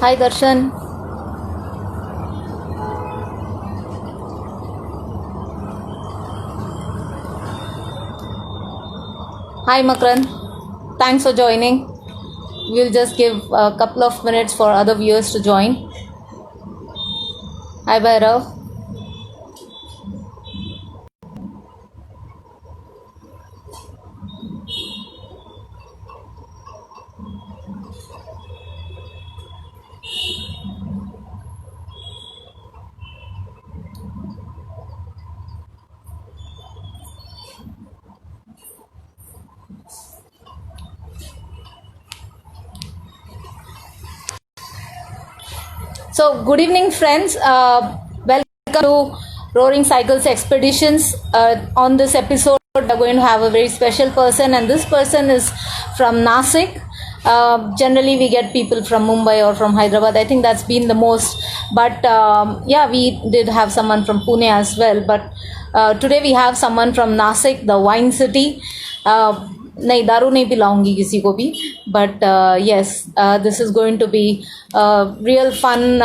Hi Darshan. Hi Makran. Thanks for joining. We'll just give a couple of minutes for other viewers to join. Hi Bhairav. So, good evening, friends. Welcome to Roaring Cycles Expeditions. On this episode, we're going to have a very special person, and this person is from Nasik. Generally, we get people from Mumbai or from Hyderabad. I think that's been the most. But yeah, we did have someone from Pune as well. But today we have someone from Nasik, the wine city. नहीं दारू नहीं पिलाऊंगी किसी को भी but yes, this is going to be a real fun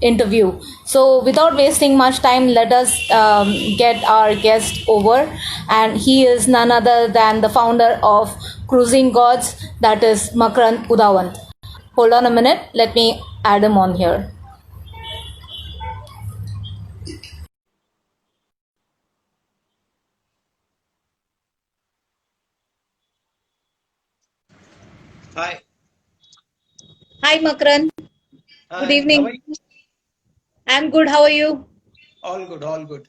interview. So without wasting much time, let us get our guest over, and he is none other than the founder of Cruising Gods, that is Makrand Udawant. Hold on a minute, let me add him on here. Hi. Hi Makrand. Hi. Good evening. How are you? I'm good, how are you? All good, all good.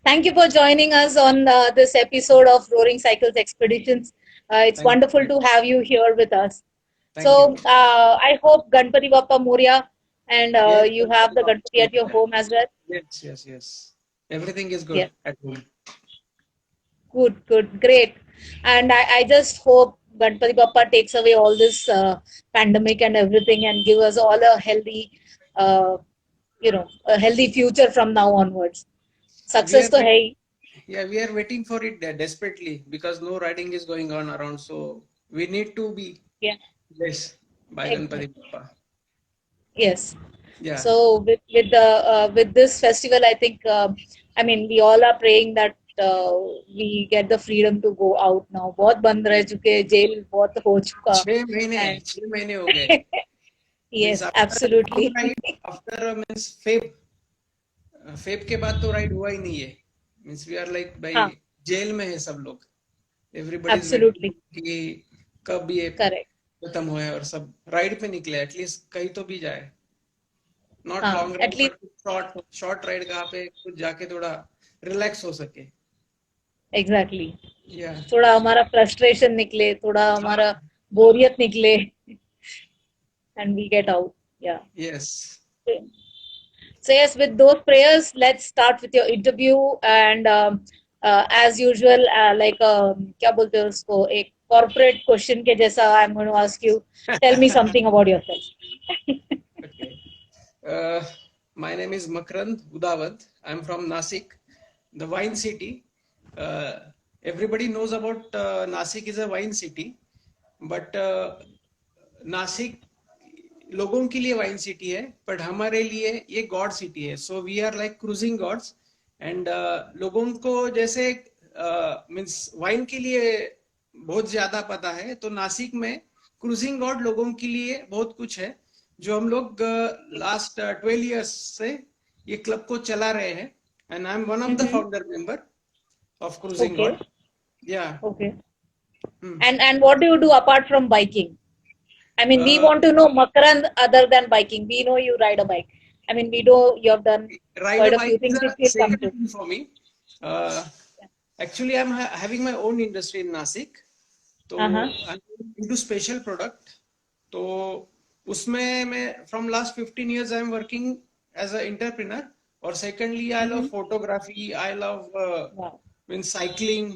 Thank you for joining us on this episode of Roaring Cycles Expeditions. It's Thank wonderful you. to have you here with us. Thank you. So I hope Ganpati Bappa Moria, and Yes, you have the Ganpati at your home as well. yes. Everything is Yeah, good at home. good, great. And I just hope Ganpati Bappa takes away all this pandemic and everything and give us all a healthy, uh, a healthy future from now onwards. We Success are to wait- hai. we are waiting for it desperately because no riding is going on around. So we need to be Yeah, blessed by exactly. Ganpati Bappa. Yes. Yeah. So with this festival, I think I mean we all are praying that we get the freedom to go out now. बहुत बंद रह चुके, jail बहुत हो चुका, and 6 महीने हो गए. Means yes, absolutely. after means Feb के बाद तो राइड हुआ ही नहीं है. मीन्स वी आर लाइक भाई हाँ, जेल में है सब लोग. एवरीबडी इज वेटिंग absolutely कि कब ये correct. खत्म हुआ और सब राइड पे निकले, एटलीस्ट कहीं तो भी जाए. नॉट हाँ, long at ride least but short short ride कहाँ पे कुछ जाके थोड़ा रिलैक्स हो सके. exactly. या थोड़ा हमारा frustration निकले, थोड़ा हमारा बोरियत निकले, and we get out. Yeah. Yes. So yes, with those prayers, let's start with your interview. And as usual, like क्या बोलते हैं उसको, एक corporate question के जैसा, I'm going to ask you, tell me something about yourself. Okay. Uh, my name is Makrand Udawant. I'm from Nasik, the wine city. Uh, everybody knows about Nasik is a wine city, but Nashik लोगों के लिए wine city है, but हमारे लिए ये God city है. So we are like cruising gods. And लोगों को जैसे मीन्स वाइन के लिए बहुत ज्यादा पता है, तो नासिक में क्रूजिंग गॉड लोगों के लिए बहुत कुछ है जो हम लोग लास्ट 12 इयर्स से ये क्लब को चला रहे हैं. And I am one of the founder member of cruising Okay, God. या okay. And what do you do apart from biking? I mean, we want to know Makarand other than biking. We know you ride a bike. I mean, we know you have done ride a quite a bike few is things a which we'll come second to. thing for me. Uh, Actually, I'm having my own industry in Nasik. तो Uh-huh. I'm into special product. तो उसमें मैं from last 15 years I'm working as an entrepreneur. और secondly, I love photography. I love Wow. cycling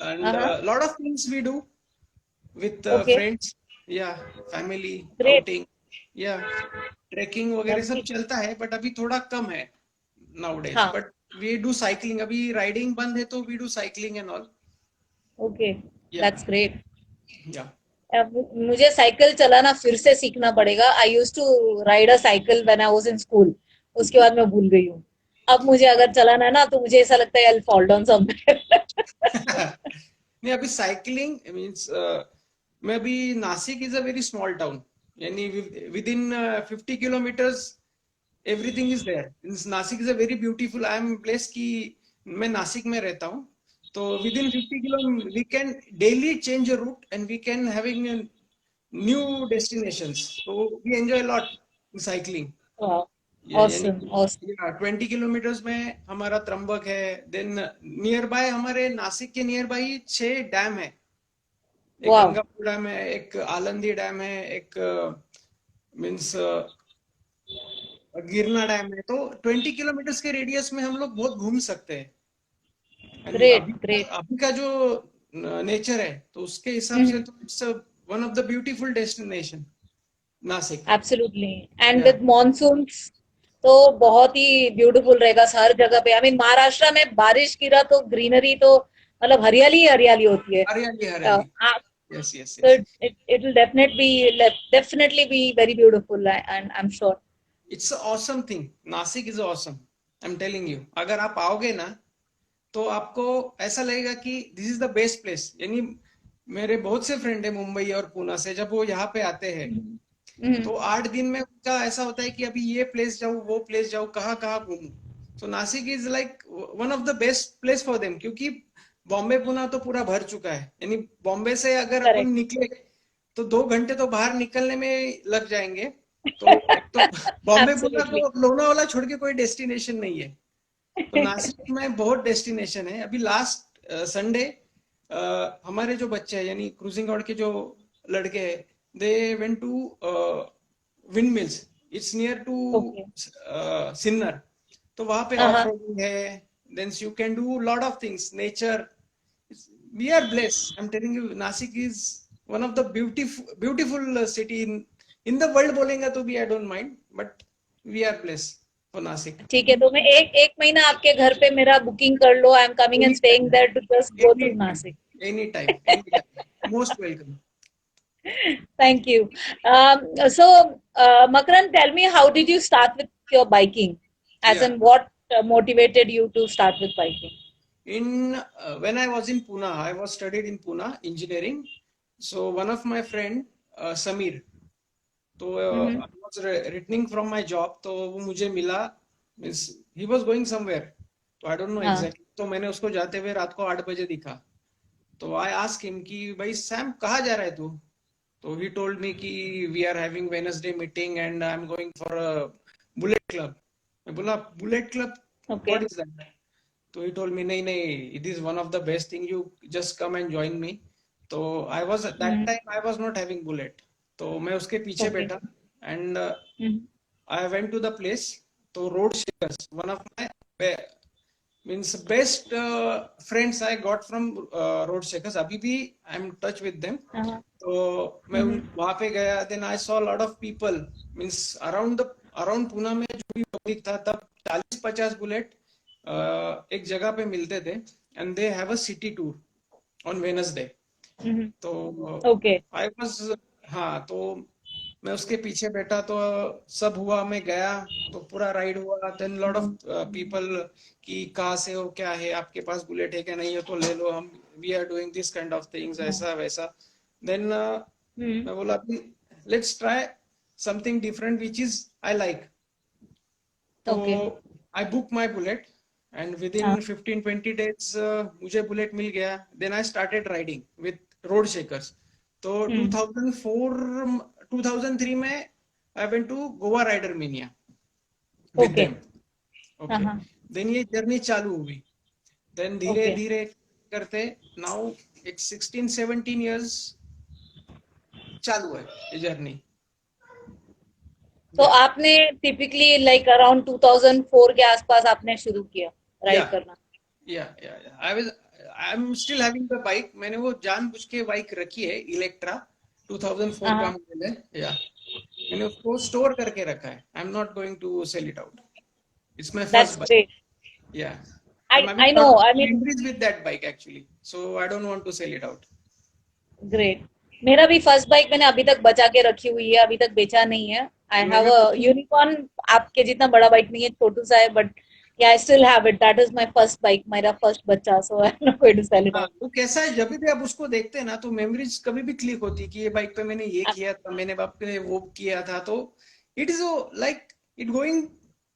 and Uh-huh. lot of things we do with Okay. friends. Yeah, family Great. outing. Yeah, trekking वगैरह सब Lovely. चलता है, but अभी थोड़ा कम है nowadays. हाँ. But we do cycling. अभी riding बंद है, तो we do cycling and all. Okay. Yeah, That's great. yeah. अब मुझे साइकिल चलाना फिर से सीखना पड़ेगा. I use to ride a cycle when I was in school. उसके बाद मैं भूल गई हूँ. अब मुझे अगर चलाना है ना तो मुझे ऐसा लगता है आई फॉल डाउन समवेयर. नहीं, अभी साइकिलिंग मीन्स मैं अभी Nashik is a very small town, यानी within 50 kilometres everything is there. Nashik is a very beautiful. I am blessed कि मैं नासिक में रहता हूँ. तो within 50 kilo we can daily change a route and we can having new destinations. तो we enjoy lot cycling. यानी awesome awesome. 20 kilometres में हमारा त्रंबक है. देन नियर बाय हमारे नासिक के नियर बाय 6 डैम है. एक वाओ. गंगापुर डैम है, एक आलंदी डैम है, एक मीन्स गिरना डैम है. तो 20 किलोमीटर्स के रेडियस में हम लोग बहुत घूम सकते हैं. And great great. अभी का जो नेचर है तो उसके हिसाब से तो it's one of the beautiful destination Nashik. Absolutely. And या विद मॉनसून्स तो बहुत ही ब्यूटीफुल रहेगा हर जगह पे. आई मीन महाराष्ट्र में बारिश गिरा तो ग्रीनरी तो मतलब हरियाली ही हरियाली होती है. हरियाली हरियाली. Yes yes So yes. it will definitely be very beautiful, and I'm sure. It's awesome thing. Nashik is awesome. I am telling you, अगर आप आओगे ना तो आपको ऐसा लगेगा कि this is the best place. यानी मेरे बहुत से फ्रेंड है मुंबई और पुणे से, जब वो यहाँ पे आते हैं Mhm. तो 8 दिन में उनका ऐसा होता है कि अभी ये प्लेस जाऊँ, वो प्लेस जाऊँ, कहाँ कहाँ घूमूं. तो Nashik is like one of the best place for them, क्योंकि बॉम्बे पुणे तो पूरा भर चुका है. यानी बॉम्बे से अगर अपन Correct. निकले तो 2 घंटे तो बाहर निकलने में लग जाएंगे. तो एक तो बॉम्बे पुणे Absolutely. तो लोनावाला छोड़ के कोई डेस्टिनेशन नहीं है. तो नासिक में बहुत डेस्टिनेशन है. अभी लास्ट संडे हमारे जो बच्चे हैं यानी क्रूजिंग आउट के जो लड़के हैं, they went to windmills. It's near to Okay. Sinnar. तो वहां पे ऑफ Uh-huh. रोडिंग है. Then you can do lot of things nature. We are blessed. I am telling you, Nashik is one of the beautiful city in the world. बोलेंगे तो भी I don't mind, but we are blessed for Nashik. ठीक है, तो मैं एक एक महीना आपके घर पे मेरा बुकिंग कर लो. I am coming and staying Anytime, there to just go through anytime, Nashik. anytime, anytime. Most welcome. Thank you. Makaran, tell me, how did you start with your biking? As Yeah. in, what motivated you to start with biking? In when I was in Pune, I was studied in Pune engineering. So one of my friend Samir, तो Mm-hmm. I was returning from my job, तो वो मुझे मिला. Means he was going somewhere, तो I don't know हाँ. exactly. तो मैंने उसको जाते हुए रात को 8 बजे दिखा. तो I asked him कि भाई सैम कहाँ जा रहा है तू. तो he told me कि we are having Wednesday meeting and I'm going for a bullet club. मैं बोला bullet club, what Okay. is that? तो he told me नहीं नहीं, it is one of the best thing, you just come and join me. तो I was at that Mm-hmm. time I was not having bullet. तो मैं उसके पीछे Okay. बैठा and Mm-hmm. I went to the place. तो road shakers, one of my means best friends I got from road shakers. अभी भी I'm in touch with them. Uh-huh. तो मैं वहां पे गया. Then I saw lot of people means around Pune में जो भी पब्लिक था तब 40-50 बुलेट एक जगह पे मिलते थे. And they have a city tour on Wednesday. Mm-hmm. तो Okay. आई वाज, हाँ, तो मैं उसके पीछे बैठा. तो सब हुआ, मैं गया तो पूरा राइड हुआ. देन लॉट ऑफ पीपल कि कहाँ से हो, क्या है, आपके पास बुलेट है क्या, नहीं है तो ले लो, हम we are doing this kind of things, ऐसा वैसा. Then Mm-hmm. मैं बोला let's try something different which is I like. तो Okay. I book my bullet and with हाँ. इन 15-20 days मुझे बुलेट मिल गया. Then I started riding with road shakers. तो Mm. 2003 में I went to Goa rider mania with Okay. Them. Okay. Uh-huh. Then ये journey चालू हुई. देन धीरे Okay. धीरे करते नाउ एक 16-17 years चालू है ये जर्नी. तो या आपने टिपिकली लाइक अराउंड 2004 के आसपास आपने शुरू किया या राइड करना. या I am still having the bike. मैंने वो जानबूझ के बाइक रखी है, इलेक्ट्रा 2004 का हाँ. मॉडल है. या मैंने उसको स्टोर करके रखा है. I am not going to sell it out. It's my that's first bike. Great. या I I'm having I a know. lot of I mean, memories with that bike actually, so I don't want to sell it out. great. मेरा भी first bike मैंने अभी तक बचा के रखी हुई है, अभी तक बेचा नहीं है। आई मैं हैव भी अ यूनिकॉर्न, आपके जितना बड़ा बाइक नहीं है, छोटू सा है, but yeah I still have it, that is my first bike, मेरा फर्स्ट बच्चा, so I am not going to sell it हाँ, ऑफ। वो कैसा है, जब भी आप उसको देखते हैं ना तो मेमोरीज कभी भी क्लिक होती है कि ये बाइक पे मैंने ये किया था, मैंने बाप पे वो किया था, तो it is like it going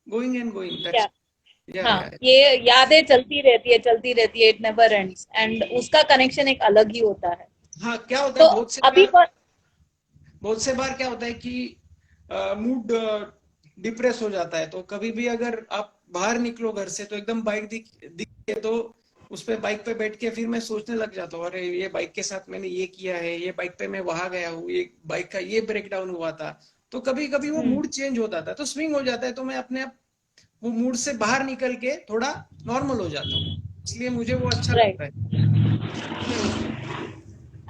going and going, या दैट्स या हाँ, या ये यादें चलती रहती है, इट नेवर एंड्स, एंड उसका कनेक्शन एक अलग ही होता है। हाँ। क्या होता तो है अभी बहुत से बार क्या होता है कि मूड डिप्रेस हो जाता है, तो कभी भी अगर आप बाहर निकलो घर से तो एकदम बाइक दिखे तो उस पे बाइक पे बैठ के फिर मैं सोचने लग जाता हूँ, अरे ये बाइक के साथ मैंने ये किया है, ये बाइक पे मैं वहां गया हूँ, ये बाइक का ये ब्रेक डाउन हुआ था। तो कभी कभी वो मूड चेंज हो जाता है, तो स्विंग हो जाता है, तो मैं अपने आप वो मूड से बाहर निकल के थोड़ा नॉर्मल हो जाता हूँ, इसलिए मुझे वो अच्छा राइट, लगता है।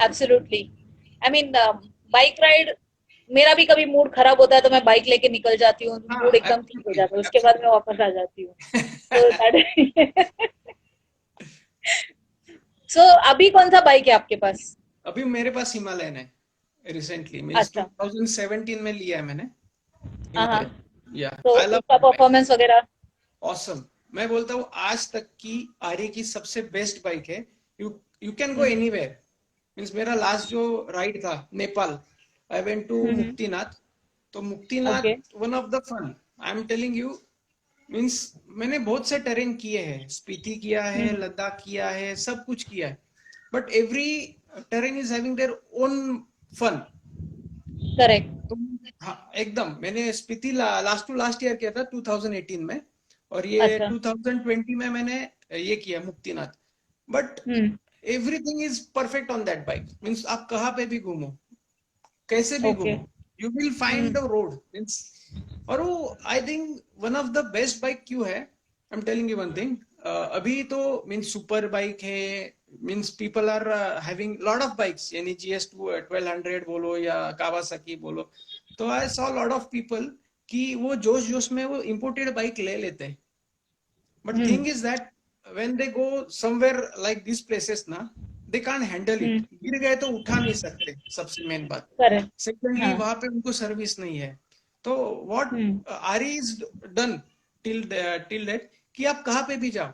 Absolutely, I mean bike ride, मेरा भी कभी मूड खराब होता है तो मैं बाइक लेके निकल जाती हूँ, मूड हाँ, एकदम ठीक हो एब्सोल्युटली जाता है, उसके बाद मैं एब्सोल्युटली। वापस आ जाती हूँ। तो दैट सो अभी कौन सा बाइक है आपके पास? अभी मेरे पास हिमालयन है, रिसेंटली मीन्स अच्छा। 2017 में लिया है मैंने हाँ हाँ। हिमालयन। या तो आई लव उसका दैट बाइक, परफॉर्मेंस वगैरह? ऑसम। मैं बोलता हूँ आज तक की आर्य की सबसे बेस्ट बाइक है। You you can go hmm anywhere, means मेरा लास्ट जो राइड था Nepal, I went to hmm. Muktinath. तो okay. Muktinath one of the fun, I am telling you, means मैंने बहुत से टेरेन किए हैं, स्पीति किया है, हम्म। लद्दाख किया है, सब कुछ किया है, but every terrain is having their own fun. Correct. तो हाँ एकदम, मैंने Spiti last to last year किया था 2018 में, और ये अच्छा। 2020 में मैंने ये किया Muktinath. But hmm. Everything is perfect on that bike, means आप कहाँ पे भी घूमो, कैसे भी ओके। घूमो, you will find hmm the road means. और वो I think one of the best bike क्यों है, I am telling you one thing. अभी तो मीन्स सुपर बाइक है, means people are having lot of bikes, यानी GS 1200 बोलो या कावासाकी बोलो, तो I saw lot of people कि वो जोश जोश में वो इम्पोर्टेड बाइक ले लेते हैं। But hmm thing is that when they go somewhere like this places ना, दे कांट हैंडल इट, हम्म। गिर गए तो उठा नहीं सकते, सबसे मेन बात। करेक्ट। सेकेंडली हाँ। वहां पे उनको सर्विस नहीं है। तो what hmm are is done till till that, कि आप कहाँ पे भी जाओ,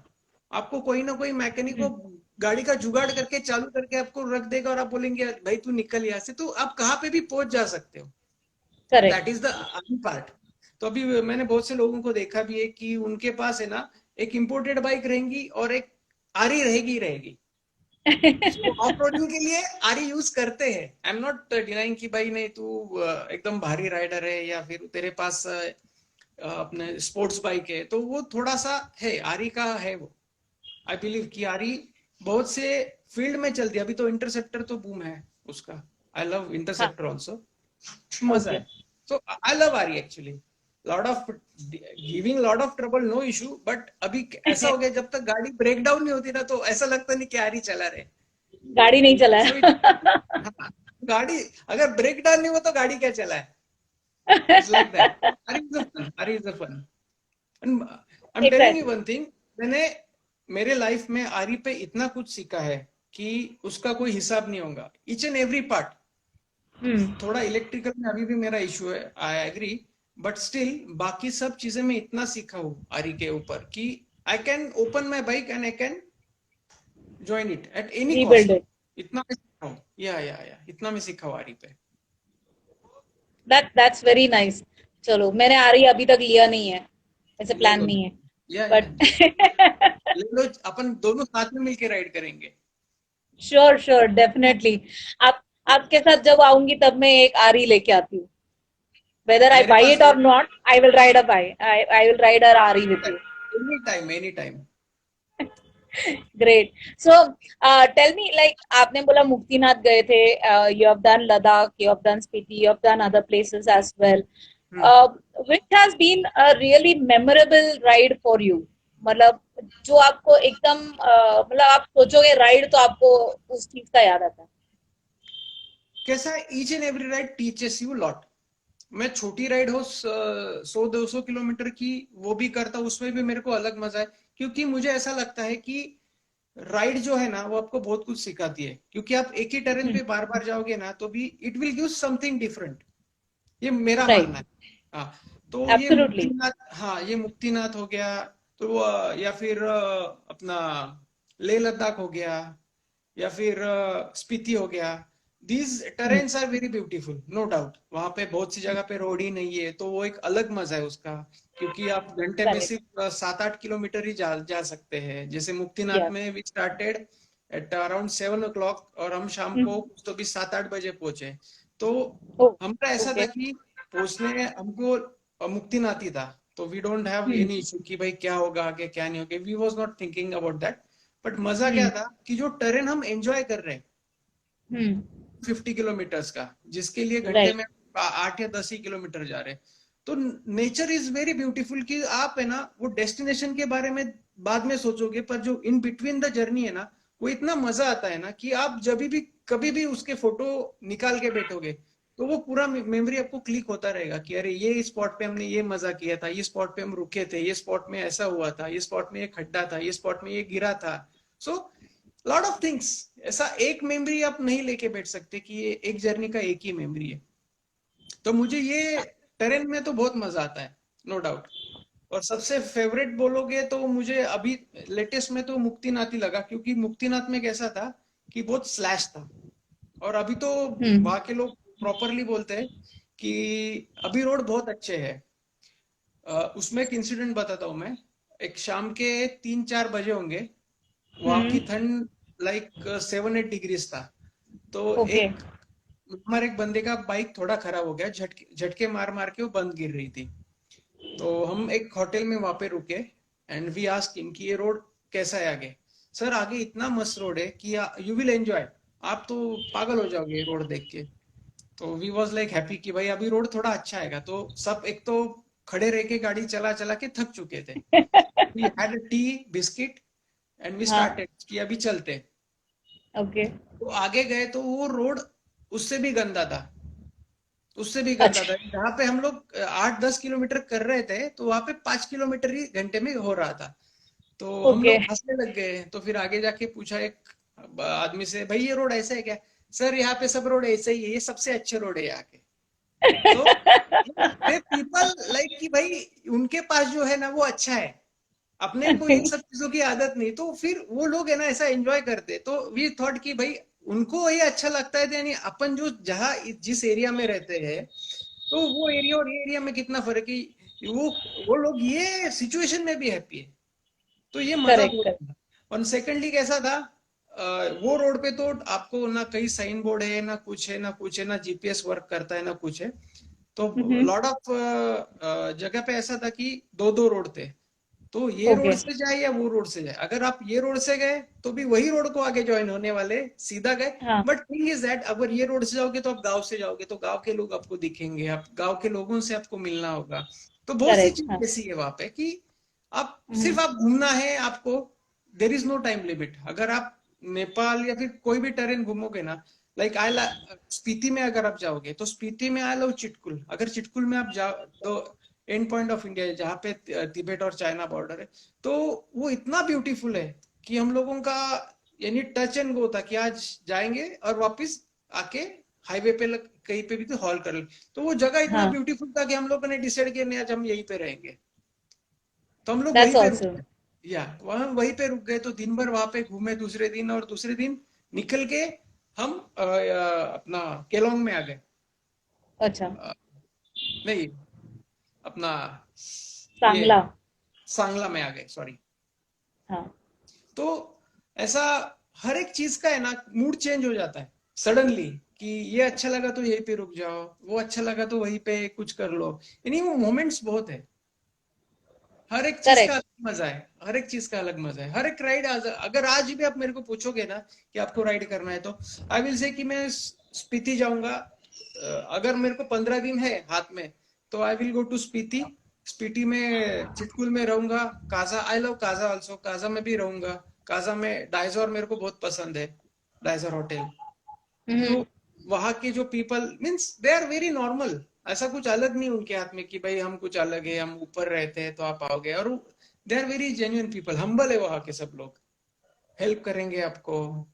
आपको कोई ना कोई मैकेनिक को हम्म। गाड़ी का जुगाड़ करके चालू करके आपको रख देगा, और आप बोलेंगे भाई तू निकल यहाँ से, तो आप कहाँ पे भी पहुंच जा सकते हो। Correct. That is the earning part. तो अभी मैंने बहुत से लोगों को देखा भी है कि उनके पास है ना, एक इंपोर्टेड बाइक रहेगी और एक आरी रहेगी ही रहेगी। तो ऑफ रोडिंग के लिए आरी यूज करते हैं, आई एम नॉट डिनाइंग कि भाई नहीं तू एकदम भारी राइडर है या फिर तेरे पास अपने स्पोर्ट्स बाइक है, तो वो थोड़ा सा है, आरी का है वो। आई बिलीव कि आरी बहुत से फील्ड में चलती है, अभी तो इंटरसेप्टर तो बूम है उसका, आई लव हाँ। इंटरसेप्टर ऑल्सो, मजा ओके। है। So I love RE actually, lot of giving lot of trouble no issue, but अभी ऐसा हो गया जब तक गाड़ी ब्रेक डाउन नहीं होती ना तो ऐसा लगता नहीं कि आरी चला रहे। गाड़ी नहीं चला सो इट, है। हाँ, गाड़ी अगर ब्रेक डाउन नहीं हुआ तो गाड़ी क्या चला है, it's like that. RE is a fun, RE is a fun. I am telling you exactly. One thing, मैंने मेरे लाइफ में आरी पे इतना कुछ सीखा है कि उसका कोई हिसाब नहीं होगा, ईच एंड एवरी पार्ट। हम्म। थोड़ा इलेक्ट्रिकल में अभी भी मेरा इशू है, आई एग्री, बट स्टिल बाकी सब चीजें मैं इतना सीखा हूँ आरी के ऊपर कि I can open my bike and I can join it at any rebuild cost. It. इतना मैं सीखा हूँ, या इतना मैं सीखा हूँ आरी पे। That's very nice. चलो, मैंने आ रही अभी तक लिया नहीं है, ऐसे ले प्लान लो, नहीं है, या बट ले लो, अपन दोनों साथ में मिलके राइड करेंगे। Sure sure, definitely. आप आपके साथ जब आऊंगी तब मैं एक आरी लेके आती हूँ, whether I मेरे buy pass it or not, I will ride a bike. I will ride a RE with you. Any time any time. Great. So, tell me, like आपने बोला मुक्तिनाथ गए थे, you have done Ladakh, you have done Spiti, you have done other places as well. Uh, which has been a really memorable ride for you? मतलब जो आपको एकदम मतलब आप सोचोगे राइड तो आपको उस चीज का याद आता है। कैसा है, each and every ride teaches you lot. मैं छोटी राइड हो 100-200 किलोमीटर की वो भी करता हूँ, उसमें भी मेरे को अलग मजा है, क्योंकि मुझे ऐसा लगता है कि राइड जो है ना वो आपको बहुत कुछ सिखाती है, क्योंकि आप एक ही टेरेन पे बार बार जाओगे ना तो भी it will give something different. ये मेरा राइट, मानना है। हाँ, तो ये एब्सोल्युटली। मुक्तिनाथ, हाँ ये मुक्तिनाथ हो गया, तो या फिर अपना लेह लद्दाख हो गया, या फिर स्पीति हो गया। These terrains are very beautiful, no doubt. वहां पे बहुत सी जगह पे रोड ही नहीं है, तो वो एक अलग मजा है उसका, क्योंकि आप घंटे में करेक्ट, सिर्फ 7-8 किलोमीटर ही जा सकते हैं। जैसे मुक्तिनाथ यस। में we started at around 7 o'clock, और हम शाम को कुछ तो भी 7-8 बजे पहुंचे। तो ओ, हमारा ऐसा था ओके। कि पहुंचने हमको मुक्तिनाथ ही था, तो we don't have any issue कि भाई क्या होगा आगे क्या नहीं होगा, we was not thinking about that. But मजा क्या हम्म, था कि जो टेरेन हम एंजॉय कर रहे हैं हम्म, 50 किलोमीटर्स का, जिसके लिए घंटे राइट, में 8 या 10 ही किलोमीटर जा रहे हैं। तो नेचर इज वेरी ब्यूटीफुल, कि आप है ना वो डेस्टिनेशन के बारे में बाद में सोचोगे, पर जो इन बिटवीन द जर्नी है ना, वो इतना मजा आता है ना कि आप जब भी कभी भी उसके फोटो निकाल के बैठोगे तो वो पूरा मेमोरी आपको क्लिक होता रहेगा कि अरे ये स्पॉट पे हमने ये मजा किया था, ये स्पॉट पे हम रुके थे, ये स्पॉट में ऐसा हुआ था, ये स्पॉट में ये खड्डा था, ये स्पॉट में ये गिरा था। So lot of things. ऐसा एक मेमोरी आप नहीं लेके बैठ सकते कि ये एक जर्नी का एक ही मेमोरी है। तो मुझे ये टेरेन में तो बहुत मजा आता है, नो डाउट। और सबसे फेवरेट बोलोगे तो मुझे अभी लेटेस्ट में तो मुक्तिनाथ ही लगा, क्योंकि मुक्तिनाथ में कैसा था कि बहुत स्लैश था। और अभी तो हम्म, वहां के लोग प्रॉपरली बोलते हैं कि अभी रोड बहुत अच्छे हैं। उसमें एक इंसिडेंट बताता हूँ मैं। एक शाम के 3-4 बजे होंगे, वहां की हम्म, ठंड लाइक 7-8 डिग्रीज था। तो ओके, एक हमारे एक बंदे का बाइक थोड़ा खराब हो गया, झटके झटके मार मार के वो बंद गिर रही थी। तो हम एक होटल में वहां पे रुके, एंड वी आस्क्ड हिम कि ये रोड कैसा है आगे। सर आगे इतना मस्त रोड है कि यू विल एंजॉय, आप तो पागल हो जाओगे रोड देख के। तो वी वाज लाइक हैप्पी कि भाई अभी रोड थोड़ा अच्छा आएगा। तो सब एक तो खड़े रह के गाड़ी चला चला के थक चुके थे। We had tea biscuit and we हाँ, स्टार्टेड कि अभी चलते। ओके, तो आगे गए तो वो रोड उससे भी गंदा था, उससे भी गंदा था। अच्छा, जहाँ पे हम लोग 8-10 किलोमीटर कर रहे थे, तो वहां पे 5 किलोमीटर ही घंटे में हो रहा था। तो हम ओके। लोग हंसने लग गए। तो फिर आगे जाके पूछा एक आदमी से, भाई ये रोड ऐसा है क्या? सर यहाँ पे सब रोड ऐसे ही है, ये सबसे अच्छे रोड है यहाँ के। तो दे पीपल लाइक कि भाई उनके पास जो है ना वो अच्छा है, अपने को इन सब चीजों की आदत नहीं, तो फिर वो लोग है ना ऐसा एंजॉय करते। तो वी थॉट कि भाई उनको ये अच्छा लगता है, तो यानी अपन जो जहाँ जिस एरिया में रहते हैं, तो वो एरिया और ये एरिया में कितना फर्क है। वो वो लोग ये सिचुएशन में भी हैप्पी है। तो ये मजा करेक्ट, बहुत करेक्ट। था। और सेकंडली कैसा था, वो रोड पे तो आपको ना कहीं साइन बोर्ड है ना कुछ है, ना कुछ है, ना जीपीएस वर्क करता है ना कुछ है। तो हम्म, लॉट ऑफ जगह पे ऐसा था कि दो दो रोड थे। तो ये रोड ओके, से जाए या वो रोड से जाए, अगर आप ये रोड से गए तो भी वही रोड को आगे ज्वाइन होने वाले, सीधा गए। हाँ, बट थिंग इज दैट अगर ये रोड से जाओगे तो आप गांव से जाओगे, तो गांव के लोग आपको दिखेंगे, आप गांव के लोगों से आपको मिलना होगा। तो बहुत सी करेक्ट, चीज हाँ, ऐसी है वहां पे कि आप हम्म, सिर्फ आप घूमना है आपको, there is no time limit. अगर आप नेपाल या फिर कोई भी टेरेन घूमोगे ना, लाइक आई स्पीति में अगर आप जाओगे तो स्पीति में आई लव चिटकुल, अगर चिटकुल में आप जाओ तो एंड पॉइंट ऑफ इंडिया है जहाँ पे तिब्बत और चाइना बॉर्डर है। तो वो इतना ब्यूटीफुल है कि हम लोगों का यानी टच एंड गो था कि आज जाएंगे और वापस आके हाईवे पे कहीं पे भी तो हॉल कर ले। तो वो जगह इतना हाँ, ब्यूटीफुल था कि हम लोगों ने डिसाइड किया नहीं आज हम यहीं पे रहेंगे। तो हम लोग वहीं दैट्स पे रुक ऑल्सो। गए, या वहां वहीं पे रुक गए। तो दिन भर वहां पे घूमे दूसरे दिन, और दूसरे दिन निकल के हम अपना केलोंग में आ गए। अच्छा, अ, नहीं, अपना ये सांगला। सांगला में आ गए, सॉरी। हाँ, तो ऐसा हर एक चीज का है ना मूड चेंज हो जाता है सडनली, कि ये अच्छा लगा तो यहीं पे रुक जाओ, वो अच्छा लगा तो वहीं पे कुछ कर लो। यानी वो मोमेंट्स बहुत है। हर एक चीज का करेक्ट, अलग मजा है, हर एक चीज का अलग मजा है। हर एक राइड अगर आज भी आप मेरे को पूछोगे ना कि आपको राइड करना है, तो आई विल से कि मैं स्पीति जाऊंगा। अगर मेरे को 15 दिन है हाथ में, तो I will go to Spiti. Spiti में चिटकुल में रहूंगा। Kaza, I love Kaza also, Kaza में भी रहूंगा। काजा में डाइजोर मेरे को बहुत पसंद है, डाइजोर होटल। तो हम्म, वहां के जो people means they are very normal, ऐसा कुछ अलग नहीं उनके हाथ में कि भाई हम कुछ अलग है, हम ऊपर रहते हैं तो आप आओगे। और they are very genuine people, humble है वहां के सब लोग। हेल्प करेंगे आपको।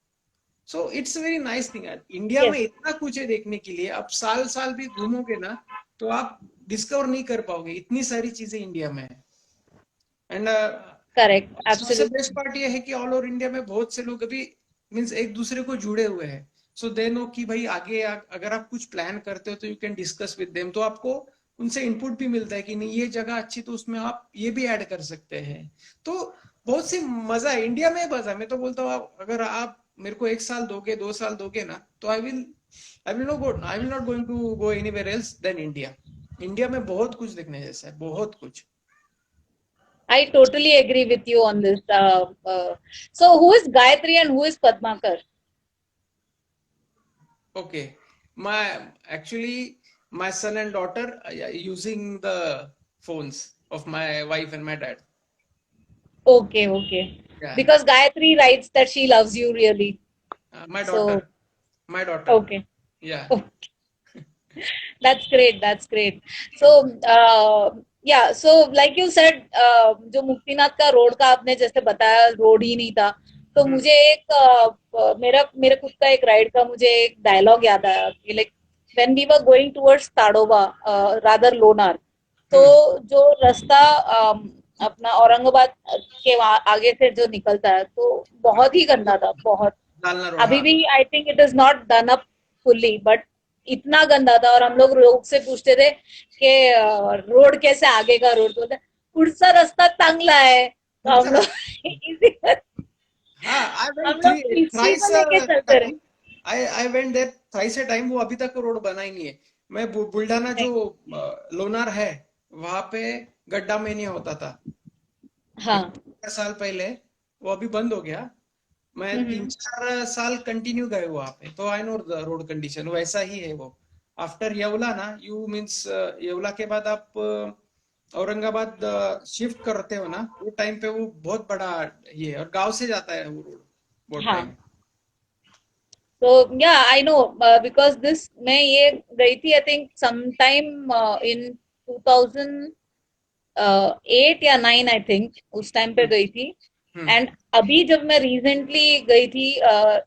So it's very nice thing. India Yes, में इतना कुछ है देखने के लिए, आप साल साल भी घूमोगे ना तो आप डिस्कवर नहीं कर पाओगे, इतनी सारी चीजें इंडिया में है। एंड correct, सबसे बेस्ट absolutely. पार्ट ये है कि ऑल ओवर इंडिया में बहुत से लोग अभी मीन्स एक दूसरे को जुड़े हुए हैं। सो दे नो कि भाई आगे अगर आप कुछ प्लान करते हो तो you can discuss with them, तो आपको उनसे इनपुट भी मिलता है कि नहीं ये जगह अच्छी, तो उसमें आप ये भी ऐड कर सकते हैं। तो बहुत सी मजा है इंडिया में, मजा है। मैं तो बोलता हूँ अगर आप मेरे को 1 साल दोगे 2 साल दोगे ना तो I will not going to go anywhere else then India. India में बहुत कुछ देखने जैसा है, बहुत कुछ। I totally agree with you on this. So who is Gayatri and who is Padmakar? Okay, my son and daughter are using the phones of my wife and my dad. Okay, okay. Yeah, Because Gayatri writes that she loves you really. my So, daughter, my daughter. okay. Yeah. That's great. That's great. So, yeah. So, like you said, जो मुक्तिनाथ का road का आपने जैसे बताया road ही नहीं था, तो हम्म, मुझे एक मेरे खुद का एक राइड का मुझे एक डायलॉग याद आया कि like when we were going towards Tadoba rather Lonar, तो हम्म, जो रास्ता अपना औरंगाबाद के आगे से जो निकलता है तो बहुत ही गंदा था, बहुत। जालना रोड, अभी हाँ। भी I think it is not done up fully, but इतना गंदा था। और हम लोग से पूछते थे कि रोड कैसे, आगे का रोड, तो बोलते पुढचा रास्ता चांगला है, तो हम लोग इसी हाँ, I हम went लोग three हिस्ट्री को thrice लेके a चलते time. रहे। I went there thrice a time. वो अभी तक रोड बना ही नहीं है। मैं बुल्ढाना जो लोनार है वहां पे गड्ढा में नहीं होता था हाँ। 4 साल पहले, वो अभी बंद हो गया। मैं तीन हम्म। चार साल कंटिन्यू गए वहां पे, तो I know the road condition वैसा ही है वो। आफ्टर येवला ना, यू मीन्स येवला के बाद आप औरंगाबाद शिफ्ट करते हो ना, वो टाइम पे वो बहुत बड़ा ये है, और गांव से जाता है वो रोड बहुत हाँ। टाइम। तो या आई नो, बिकॉज दिस मैं ये गई थी आई थिंक समटाइम इन 2008 या 9 आई थिंक, उस टाइम पे हम्म, गई थी। हम्म। एंड अभी जब मैं रिसेंटली गई थी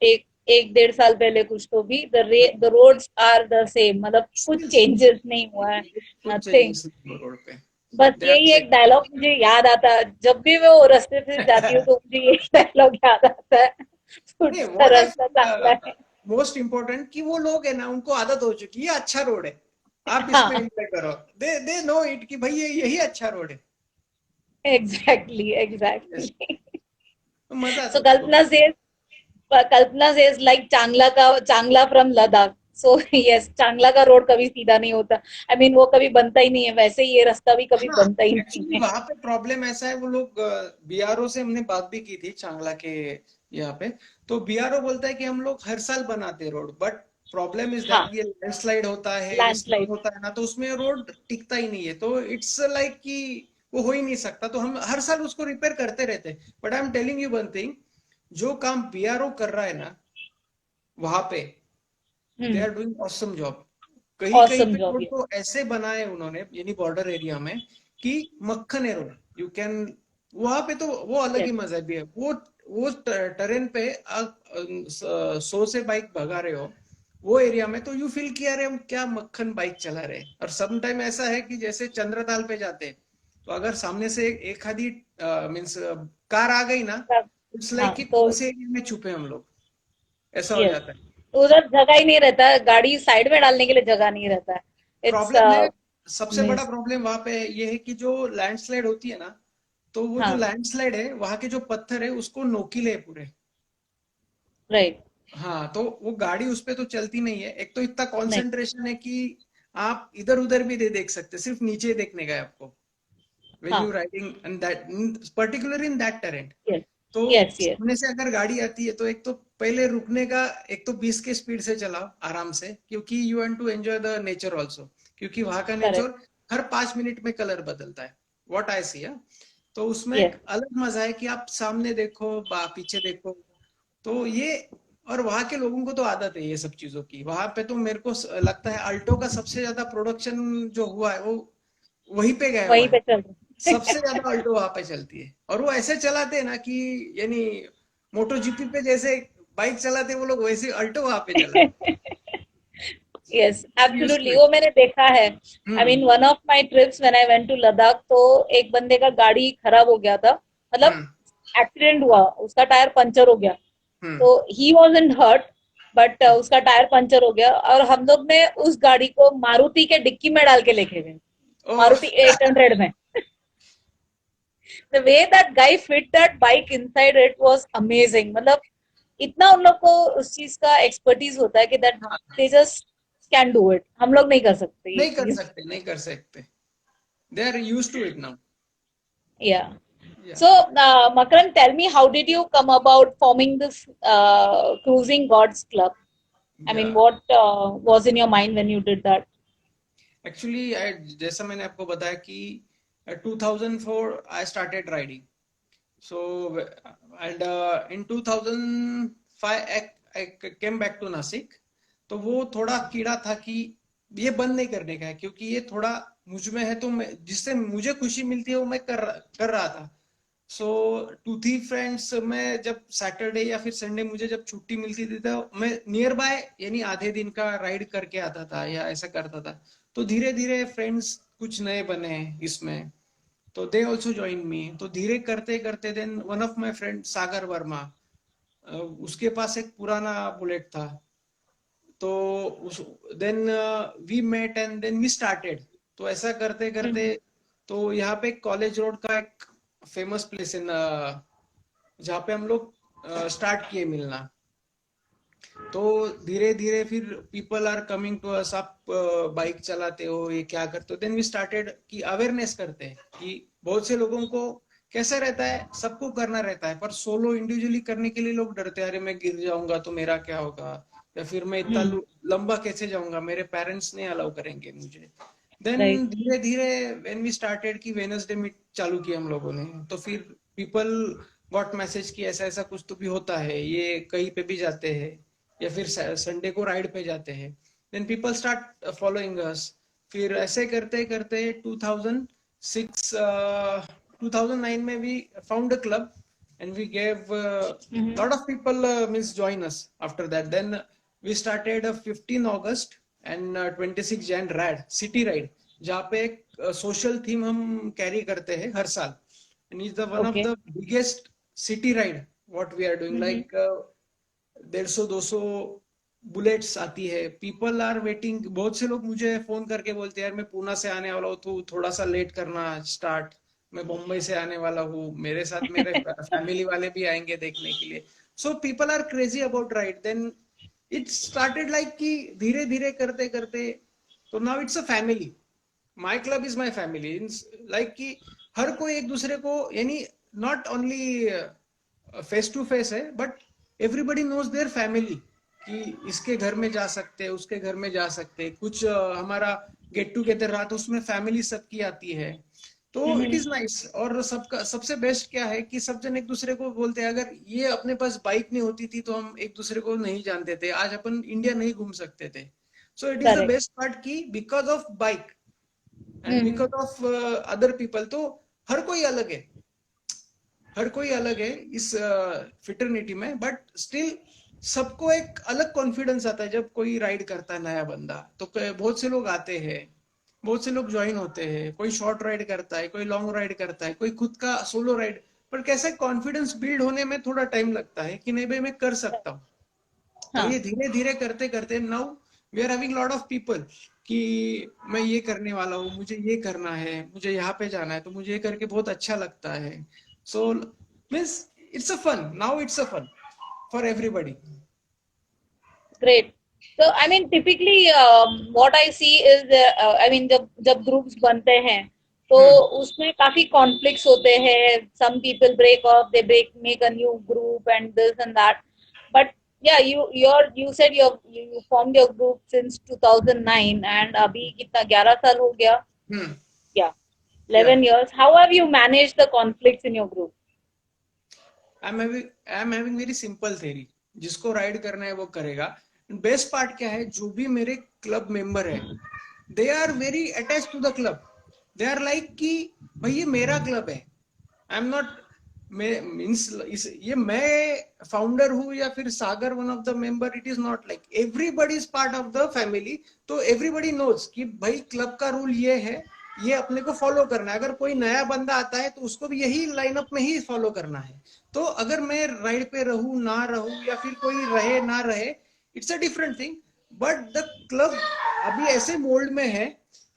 एक एक डेढ़ साल पहले कुछ, तो भी the roads are the same, मतलब कुछ चेंजेस नहीं हुआ है, कुछ नथिंग। चेंजेस रोड पे। बस दे आर यही एक सेम। डायलॉग मुझे याद आता है जब भी मैं वो रास्ते से जाती हूँ, तो मुझे यही डायलॉग याद आता है, नहीं, पुढचा व्हाट आई रास्ता चांगला है। मोस्ट इम्पोर्टेंट कि वो लोग है ना, उनको आदत हो चुकी है ये अच्छा रोड है, आप इसमें हाँ, एंजॉय करो। दे नो इट कि भाई ये यही अच्छा रोड है। Exactly, Yes. एग्जैक्टली। तो मजा आता सो है उसको। कल्पना से लाइक चांगला फ्रॉम लद्दाख। सो यस, चांगला का रोड कभी सीधा नहीं होता। आई मीन वो कभी बनता ही नहीं है, वैसे ही ये रास्ता भी कभी हाँ, बनता ही नहीं एक्चुअली है। वहां पे प्रॉब्लम ऐसा है, वो लोग बीआरओ से हमने बात भी की थी चांगला के यहाँ पे। तो बीआरओ बोलता है कि हम लोग हर साल बनाते हैं road, but problem is that हाँ, ये लैंडस्लाइड होता है, ये स्नो लैंडस्लाइड। होता है ना, तो उसमें रोड टिकता ही नहीं है। तो इट्स लाइक कि वो हो ही नहीं सकता, तो हम हर साल उसको रिपेयर करते रहते हैं। But I am telling you one thing, जो काम बीआरओ कर रहा है ना वहां पे, they hmm. Are doing awesome job. कहीं कहीं ऑसम पे जॉब रोड ये। तो ऐसे बनाए उन्होंने यानी बॉर्डर एरिया में कि मक्खन है रोड, यू कैन। वहां पे तो वो अलग ही यस। मजा भी है। वो टेरेन पे आप 100 से बाइक भगा रहे हो वो एरिया में, तो यू फील किया अरे हम क्या मक्खन बाइक चला रहे हैं। और सम टाइम ऐसा है कि जैसे चंद्रताल पे जाते हैं, तो अगर सामने से एक आधी मीन्स कार आ गई ना, इट्स हाँ, लाइक कि तो कौन से एरिया में छुपे हम लोग, ऐसा हो यस, जाता है। उधर जगह ही नहीं रहता है, गाड़ी साइड में डालने के लिए जगह नहीं रहता है। इट्स प्रॉब्लम है, सबसे बड़ा मिस। प्रॉब्लम वहां पे ये है कि जो लैंडस्लाइड होती है ना, तो वो जो हाँ, लैंडस्लाइड है वहां के जो पत्थर है उसको नोकीले है पूरे। राइट। हाँ, तो वो गाड़ी उस पे तो चलती नहीं है। एक तो इतना नहीं। कंसंट्रेशन है कि आप इधर उधर भी नहीं देख सकते, सिर्फ नीचे देखने का है आपको when you हाँ। riding and that particular in that terrain। Yes, तो यस, यस। सामने से अगर गाड़ी आती है तो एक तो पहले रुकने का, एक तो 20 के स्पीड से चलाओ आराम से, क्योंकि you want to enjoy the nature also. क्योंकि वहां का करेक्ट। नेचर हर 5 मिनट में कलर बदलता है, व्हाट आई सी। तो उसमें यस। एक अलग मजा है कि आप सामने देखो पीछे देखो। तो ये, और वहां के लोगों को तो आदत है ये सब चीजों की। वहां पे तो मेरे को लगता है अल्टो का सबसे ज्यादा प्रोडक्शन जो हुआ है वो वहीं पे गया हुआ वहीं पे है। चल रहा सबसे ज्यादा अल्टो वहां पे चलती है, और वो ऐसे चलाते हैं ना कि यानी मोटो जीपी पे जैसे बाइक चलाते वो लोग, वैसे अल्टो वहां पे चला। Yes used to absolutely, it. वो मैंने देखा है। I mean hmm. One of my trips when I went to Ladakh, तो एक बंदे का गाड़ी खराब हो गया था, मतलब हम्म। एक्सीडेंट हुआ, उसका टायर पंचर हो गया। हम्म। तो ही वॉजंट हर्ट, बट उसका टायर पंचर हो गया, और हम लोग ने उस गाड़ी को मारुति के डिक्की में डाल के लेके गए, ओह। मारुति 800 में। The way that guy fit that bike inside it was amazing. मतलब इतना उन लोग को उस चीज का एक्सपर्टीज होता है कि दैट हाँ, they just can do it. हम लोग नहीं कर सकते ये नहीं कर चीज। सकते, नहीं कर सकते। They are used to it now. या या। so Makaran, tell me, how did you come about forming this cruising gods club? I mean, या what was in your mind when you did that? Actually जैसा मैंने आपको बताया कि 2004 आई started riding. So, and in 2005 I came back to Nashik. तो वो थोड़ा कीड़ा था कि ये बंद नहीं करने का है, क्योंकि ये थोड़ा मुझ में है, तो मैं जिससे मुझे खुशी मिलती है वो मैं कर रहा था। सो टू थ्री फ्रेंड्स, मैं जब सैटरडे या फिर संडे मुझे जब छुट्टी मिलती थी तो मैं नियर बाय यानी आधे दिन का राइड करके आता था या ऐसा करता था। तो धीरे धीरे फ्रेंड्स कुछ नए बने इसमें, तो दे ऑल्सो ज्वाइन मी। तो धीरे करते करते then one of my friend Sagar Verma, उसके पास एक पुराना बुलेट था। तो उस then we met and then we started. तो ऐसा करते करते, Mhm. तो यहाँ पे कॉलेज रोड का एक फेमस प्लेस है जहाँ पे हम लोग स्टार्ट किए मिलना। तो धीरे धीरे फिर people are coming to us, आप बाइक चलाते हो, ये क्या करते हो। देन वी स्टार्टेड कि अवेयरनेस करते हैं कि बहुत से लोगों को कैसा रहता है, सबको करना रहता है, पर सोलो इंडिविजुअली करने के लिए लोग डरते हैं, अरे मैं गिर जाऊंगा तो मेरा क्या होगा, या फिर मैं इतना Mhm. लंबा कैसे जाऊंगा, मेरे पेरेंट्स नहीं अलाउ करेंगे मुझे। Right. देन धीरे धीरे व्हेन वी स्टार्टेड कि वेनसडे मीट चालू किया हम लोगों ने, तो फिर पीपल गॉट मैसेज कि ऐसा ऐसा कुछ तो भी होता है, ये कहीं पे भी जाते हैं या फिर संडे को राइड पे जाते हैं। Then people start following us. फिर ऐसे करते करते 2006 2009 में we found a club and we gave Mhm. lot of people means join us after that. Then we started 15 August and 26 Jan rad city ride, जहाँ पे एक सोशल थीम हम carry करते हैं हर साल, and is the one of Okay. the biggest city ride what we are doing, Mhm. like 150-200 bullets आती है। People are waiting, बहुत से लोग मुझे फोन करके बोलते हैं यार मैं पूना से आने वाला हूँ, तो थोड़ा सा लेट करना स्टार्ट। मैं मुंबई से आने वाला हूँ, मेरे साथ मेरे फैमिली वाले भी आएंगे देखने के लिए। So people are crazy about ride. Then it started like कि धीरे धीरे करते करते, तो now it's a family. My club is my family, like कि हर कोई एक दूसरे को, यानी not only face to face है, but everybody knows their family, कि इसके घर में जा सकते हैं, उसके घर में जा सकते हैं, कुछ हमारा गेट टुगेदर रहा तो उसमें फैमिली सबकी आती है। तो इट Mhm. Is nice. और सबका सबसे बेस्ट क्या है कि सब जन एक दूसरे को बोलते हैं, अगर ये अपने पास बाइक नहीं होती थी तो हम एक दूसरे को नहीं जानते थे, आज अपन इंडिया नहीं घूम सकते थे। So it is the Correct. Best part की because of bike and Mhm. Because of other people. तो हर कोई अलग है, हर कोई अलग है इस फिटरनिटी में, बट स्टिल सबको एक अलग कॉन्फिडेंस आता है जब कोई राइड करता है नया बंदा। तो बहुत से लोग आते हैं, बहुत से लोग ज्वाइन होते हैं, कोई शॉर्ट राइड करता है, कोई लॉन्ग राइड करता है, कोई खुद का सोलो राइड। पर कैसे कॉन्फिडेंस बिल्ड होने में थोड़ा टाइम लगता है कि नहीं भाई मैं कर सकता हूँ। तो हाँ। ये धीरे धीरे करते करते now we are having lot of people कि मैं ये करने वाला हूँ, मुझे ये करना है, मुझे यहाँ पे जाना है, तो मुझे ये करके बहुत अच्छा लगता है। So means it's a fun, now it's a fun for everybody. Great. So, I mean, typically, what I see is, I mean, जब groups बनते हैं, तो हम्म। उसमें काफी conflicts होते हैं. Some people break off, they make a new group and this and that. But yeah, you said you formed your group since 2009, and अभी कितना 11 साल हो गया? हम्म। Yeah, या 11 years. How have you managed the conflicts in your group? I am having very simple theory, जिसको ride करना है वो करेगा। बेस्ट पार्ट क्या है, जो भी मेरे क्लब मेंबर है they are very attach to the club. They are like कि भाई ये मेरा क्लब है, आई एम नॉट मैं मीन्स ये मैं फाउंडर हूँ या फिर Sagar one of the member, it is not like everybody is part of the family. तो एवरीबडी नोज कि भाई क्लब का रूल ये है, ये अपने को फॉलो करना है। अगर कोई नया बंदा आता है तो उसको भी यही लाइनअप में ही फॉलो करना है। तो अगर मैं राइड पे रहूं ना रहूं या फिर कोई रहे ना रहे, it's a different thing. But the club अभी ऐसे मोल्ड में है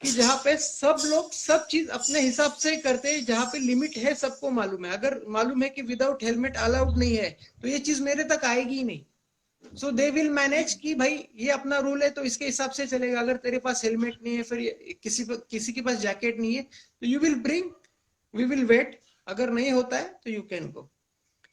कि जहाँ पे सब लोग सब चीज अपने हिसाब से करते हैं, जहाँ पे लिमिट है सबको मालूम है। अगर मालूम है कि विदाउट हेलमेट अलाउड नहीं है तो ये चीज मेरे तक आएगी ही नहीं। सो दे विल मैनेज कि भाई ये अपना रूल है तो इसके हिसाब से चलेगा। अगर तेरे पास हेलमेट नहीं है, फिर किसी के पास जैकेट नहीं है, तो you will bring, we will wait. अगर नहीं होता है तो you can go.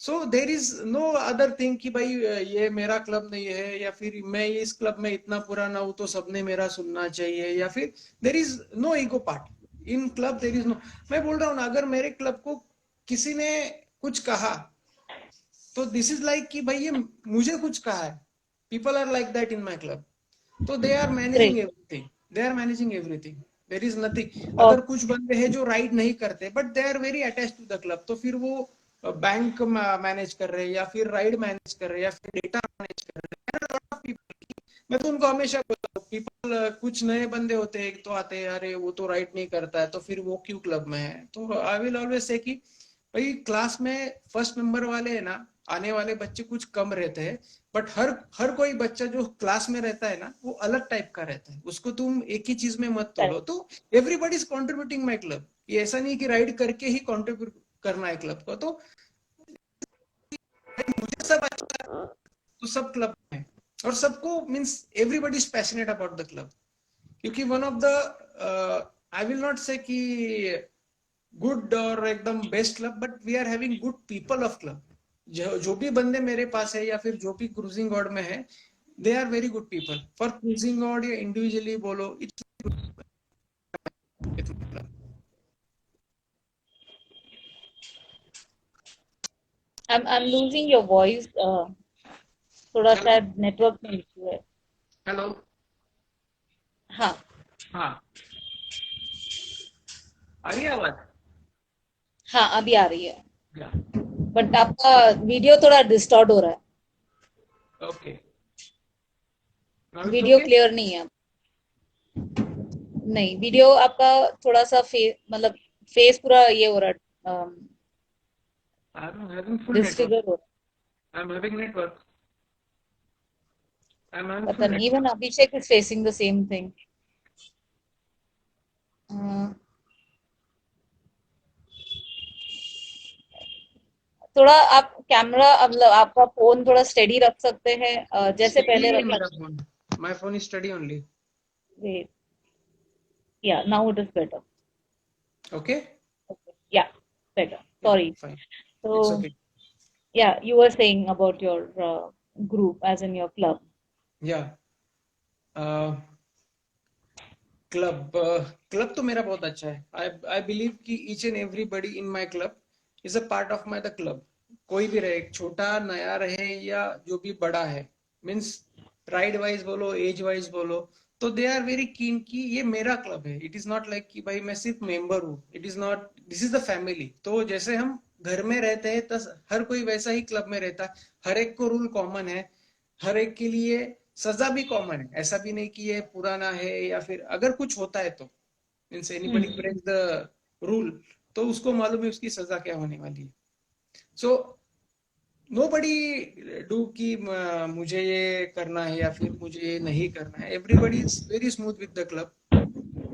So there is no other thing कि भाई ये मेरा क्लब नहीं है या फिर मैं इस क्लब में इतना पुराना हूं तो सबने मेरा सुनना चाहिए, या फिर there is no ego part in club. There is no, मैं बोल रहा हूँ ना, अगर मेरे क्लब को किसी ने कुछ कहा तो दिस इज लाइक कि भाई ये मुझे कुछ कहा है। People are like that in my club. तो they are managing Great. Everything, they are managing everything. There is nothing. और अगर कुछ बंदे हैं जो राइड नहीं करते but they are very attach to the club, तो फिर वो बैंक मैनेज कर रहे हैं या फिर राइड मैनेज कर रहे हैं या फिर डेटा मैनेज कर रहे हैं। मैं तो उनको हमेशा बोलता हूँ, पीपल कुछ नए बंदे होते हैं तो आते हैं, अरे वो तो राइड नहीं करता है तो फिर वो क्यों क्लब में है। तो आई विल ऑलवेज से कि भाई क्लास में फर्स्ट नंबर वाले है ना, आने वाले बच्चे कुछ कम रहते हैं। बट हर हर कोई बच्चा जो क्लास में रहता है ना, वो अलग टाइप का रहता है। उसको तुम एक ही चीज में मत तोड़ो। तो everybody is contributing my club. ये ऐसा नहीं कि राइड करके ही कॉन्ट्रीब्यूट करना है क्लब को। तो मुझे सब अच्छा, तो सब क्लब में है और सबको means everybody is passionate about the club. क्योंकि one of the, I will not say कि गुड और एकदम best club, but we are having good people of club. जो भी बंदे मेरे पास है या फिर जो भी क्रूजिंग गॉड में है, they are very good people. For cruising god या इंडिविजुअली बोलो, it's I'm losing your voice. थोड़ा हेलो शायद नेटवर्क में इशू है. हेलो। हाँ. हाँ, आ रही है आवाज? हाँ, अभी आ रही है. या बट आपका वीडियो थोड़ा डिस्टॉर्ट हो रहा है. Okay, now it's video okay. Clear नहीं है. नहीं, वीडियो आपका थोड़ा सा मतलब फेस पूरा ये हो रहा है. I am having full network. Disfigure हो रहा I am having network. I am है. हैविंग पता फुल नहीं. Network. Even Abhishek is facing the same thing. थोड़ा आप कैमरा, मतलब आपका फोन थोड़ा स्टेडी रख सकते हैं, जैसे स्टडी पहले है रखा. मेरा phone. My phone is study only. Yeah now it is better. Okay, yeah better. Yeah sorry. Fine, it's So okay. yeah, you were saying about your group, as in your club. या club, club तो मेरा बहुत अच्छा है। आई I believe कि each and everybody in my club is a part of my the club. कोई भी रहे, छोटा नया रहे या जो भी बड़ा है, मीन्स राइड वाइज बोलो, एज वाइज बोलो, तो दे आर वेरी कीन कि ये मेरा क्लब है। इट इज नॉट लाइक कि भाई मैं सिर्फ मेंबर हूँ। It is not, this is the family. तो जैसे हम घर में रहते हैं, तो हर कोई वैसा ही क्लब में रहता है। हर एक को रूल कॉमन है, हर एक के लिए सजा भी कॉमन है। ऐसा भी नहीं कि ये पुराना है, या फिर अगर कुछ होता है तो means anybody Hmm. Break the rule, तो उसको मालूम है उसकी सजा क्या होने वाली है। सो नो बडी डू कि मुझे ये करना है या फिर मुझे ये नहीं करना है। Everybody is very smooth with the club.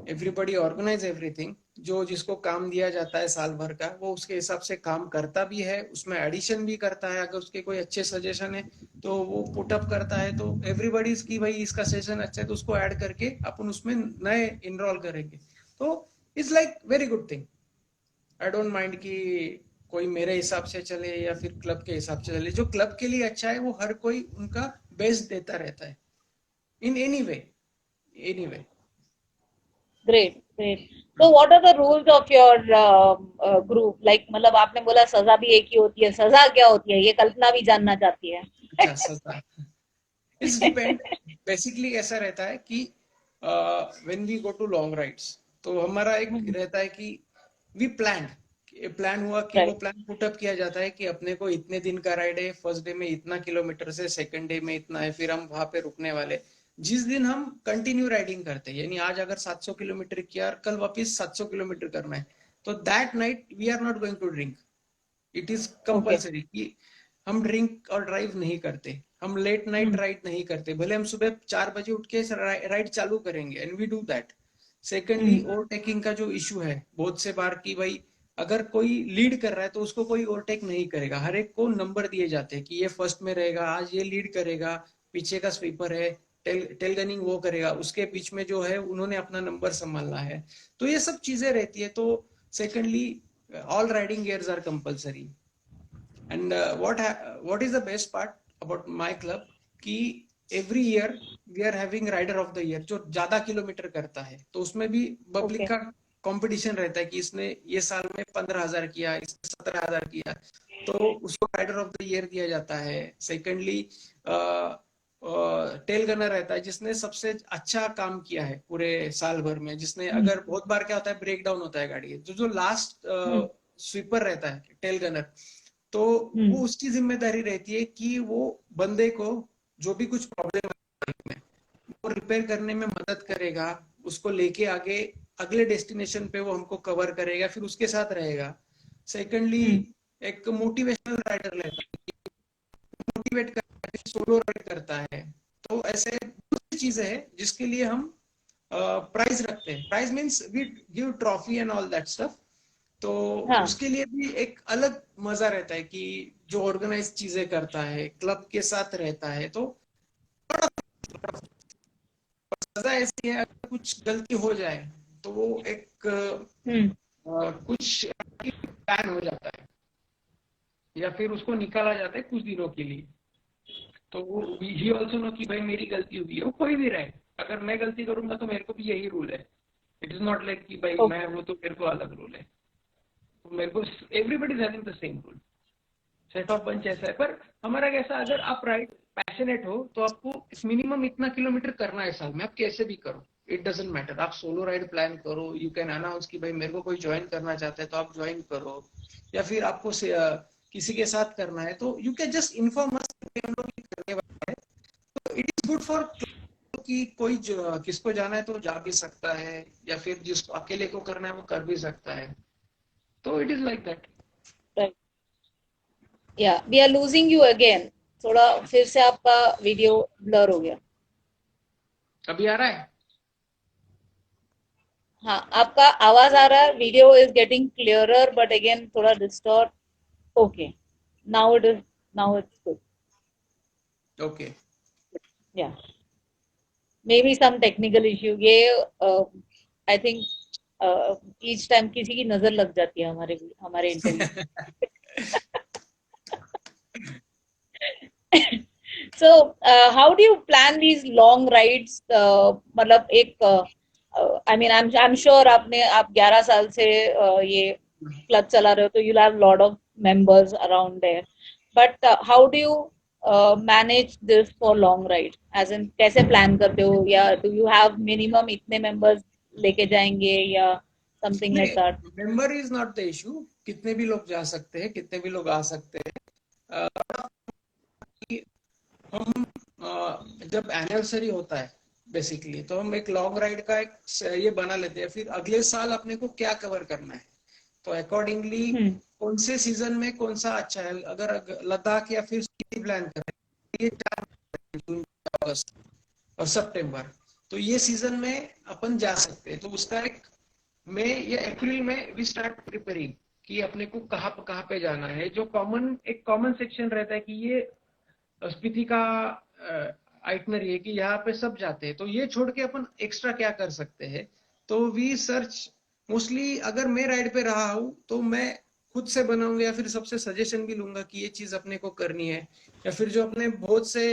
Everybody organise everything. जो जिसको काम दिया जाता है साल भर का, वो उसके हिसाब से काम करता भी है, उसमें एडिशन भी करता है। अगर उसके कोई अच्छे सजेशन है तो वो पुट अप करता है। तो एवरीबडी की भाई इसका सेशन अच्छा है तो उसको ऐड करके अपन उसमें नए इनरोल करेंगे। तो it's like very good thing. I don't mind कि कोई मेरे हिसाब से चले या फिर क्लब के हिसाब से चले। जो क्लब के लिए अच्छा है वो हर कोई उनका बेस्ट देता रहता है, in any way, any way. Great, great. So what are the rules of your group? Like, मतलब आपने बोला सजा भी एक ही होती है. सजा क्या होती है? ये कल्पना भी जानना चाहती है. अच्छा, सजा, इट्स डिपेंड। बेसिकली ऐसा रहता है कि when we go to long rides, तो हमारा एक रहता है कि वी प्लान प्लान हुआ कि वो Right. प्लान पुटअप किया जाता है कि अपने को इतने दिन का राइड है, फर्स्ट डे में इतना किलोमीटर से, सेकंड डे में इतना है, फिर हम वहां पे रुकने वाले। जिस दिन हम कंटिन्यू राइडिंग करते हैं, यानी आज अगर 700 किलोमीटर किया और कल वापस 700 किलोमीटर करना है, तो that night we are not going to drink. It is Okay. Compulsory कि हम ड्रिंक और ड्राइव नहीं करते, हम लेट नाइट Hmm. राइड नहीं करते, भले हम सुबह 4 बजे उठ के राइड चालू करेंगे, and we do that. Secondly, Hmm. Overtaking का जो इशू है बहुत से बार की, भाई अगर कोई लीड कर रहा है तो उसको कोई ओवरटेक नहीं करेगा, हर एक को नंबर दिए जाते हैं कि ये फर्स्ट में रहेगा, आज ये लीड करेगा, पीछे का स्वीपर है, टेल गनिंग वो करेगा, उसके बीच में जो है उन्होंने अपना नंबर संभालना है। तो ये सब चीजें रहती है। तो secondly, all riding gears are compulsory. And what is the best part about my club कि every year we are having rider of the year जो ज्यादा किलोमीटर करता है, तो उसमें भी पब्लिक Okay. का कंपटीशन रहता है कि इसने ये साल में 15,000 किया, इसने 17,000 किया, तो उसको राइडर ऑफ द ईयर दिया जाता है। सेकेंडली, टेल गनर रहता है जिसने सबसे अच्छा काम किया है पूरे साल भर में, जिसने, Hmm. अगर बहुत बार क्या होता है, ब्रेक डाउन होता है गाड़ी, जो जो लास्ट Hmm. स्वीपर रहता है, टेल गनर, तो वो Hmm. उसकी जिम्मेदारी रहती है कि वो बंदे को जो भी कुछ प्रॉब्लम है वो रिपेयर करने में मदद करेगा, उसको लेके आगे अगले डेस्टिनेशन पे वो हमको कवर करेगा, फिर उसके साथ रहेगा। Secondly, Hmm. एक मोटिवेशनल राइडर रहता है, मोटिवेट करता है, सोलो राइड करता है। तो ऐसे बहुत सी चीजें हैं जिसके लिए हम प्राइज रखते हैं। Prize means we give trophy and all that stuff. तो हाँ. उसके लिए भी एक अलग मजा रहता है कि जो ऑर्गेनाइज चीजें करता है, क्लब के साथ रहता है, तो मजा ऐसी है, अगर कुछ गलती हो जाए तो वो एक Hmm. कुछ प्लान हो जाता है, या फिर उसको निकाला जाता है कुछ दिनों के लिए। तो ही ऑल्सो नो कि भाई मेरी गलती हुई है, वो कोई भी रहे, अगर मैं गलती करूंगा तो मेरे को भी यही रूल है। इट इज नॉट लाइक कि भाई Okay. मैं हूं तो मेरे को अलग रूल है। तो मेरे को, everybody is having the same rule, set of bunch ऐसा है। पर हमारा कैसा, अगर आप राइड पैशनेट हो तो आपको मिनिमम इतना किलोमीटर करना है साल में, आप कैसे भी करो, इट डजेंट मैटर। आप सोलो राइड प्लान करो, यू कैन अनाउंस कि भाई मेरे को कोई ज्वाइन करना चाहता है तो आप ज्वाइन करो, या फिर आपको किसी के साथ करना है तो you can just inform us हम लोग करने वाले हैं। तो इट इज गुड फॉर कि कोई किसको जाना है तो जा भी सकता है, या फिर जिसको अकेले को करना है वो कर भी सकता है। तो it is like that. Right. Yeah. We are losing you again. थोड़ा फिर से आपका वीडियो ब्लर हो गया। अभी आ रहा है? हाँ, आपका आवाज आ रहा है, video is getting clearer but again थोड़ा distort. Okay, now it's good. Okay. Yeah maybe some technical issue, ये आई थिंक ईच टाइम किसी की नजर लग जाती है हमारे हमारे interview. So, how do you plan these long rides? मतलब एक I mean, I'm sure आप 11 साल से ये क्लब चला रहे हो, तो you'll have lot of members around there. But how do you manage this for long ride? As in, कैसे plan करते हो, या do you have minimum इतने members लेके जाएंगे, या something like नहीं, that? Member is not the issue, कितने भी लोग जा सकते हैं, कितने भी लोग आ सकते हैं। हम जब एनिवर्सरी होता है बेसिकली, तो हम एक लॉन्ग राइड का एक ये बना लेते हैं, फिर अगले साल अपने को क्या कवर करना है, तो अकॉर्डिंगली Hmm. कौन से सीजन में कौन सा अच्छा है। अगर लद्दाख या फिर स्की प्लान करें, ये 4 अगस्त और सितंबर, तो ये सीजन में अपन जा सकते हैं। तो उसका एक मई या अप्रैल में वी स्टार्ट प्रिपेयरिंग कि अपने को कहाँ पे जाना है। जो एक कॉमन सेक्शन रहता है कि ये स्पीति का आइटनरी है कि यहाँ पे सब जाते हैं, तो ये छोड़ के अपन एक्स्ट्रा क्या कर सकते हैं। तो वी सर्च मोस्टली, अगर मैं राइड पे रहा हूँ तो मैं खुद से बनाऊंगा, या फिर सबसे सजेशन भी लूंगा कि ये चीज अपने को करनी है, या फिर जो अपने बहुत से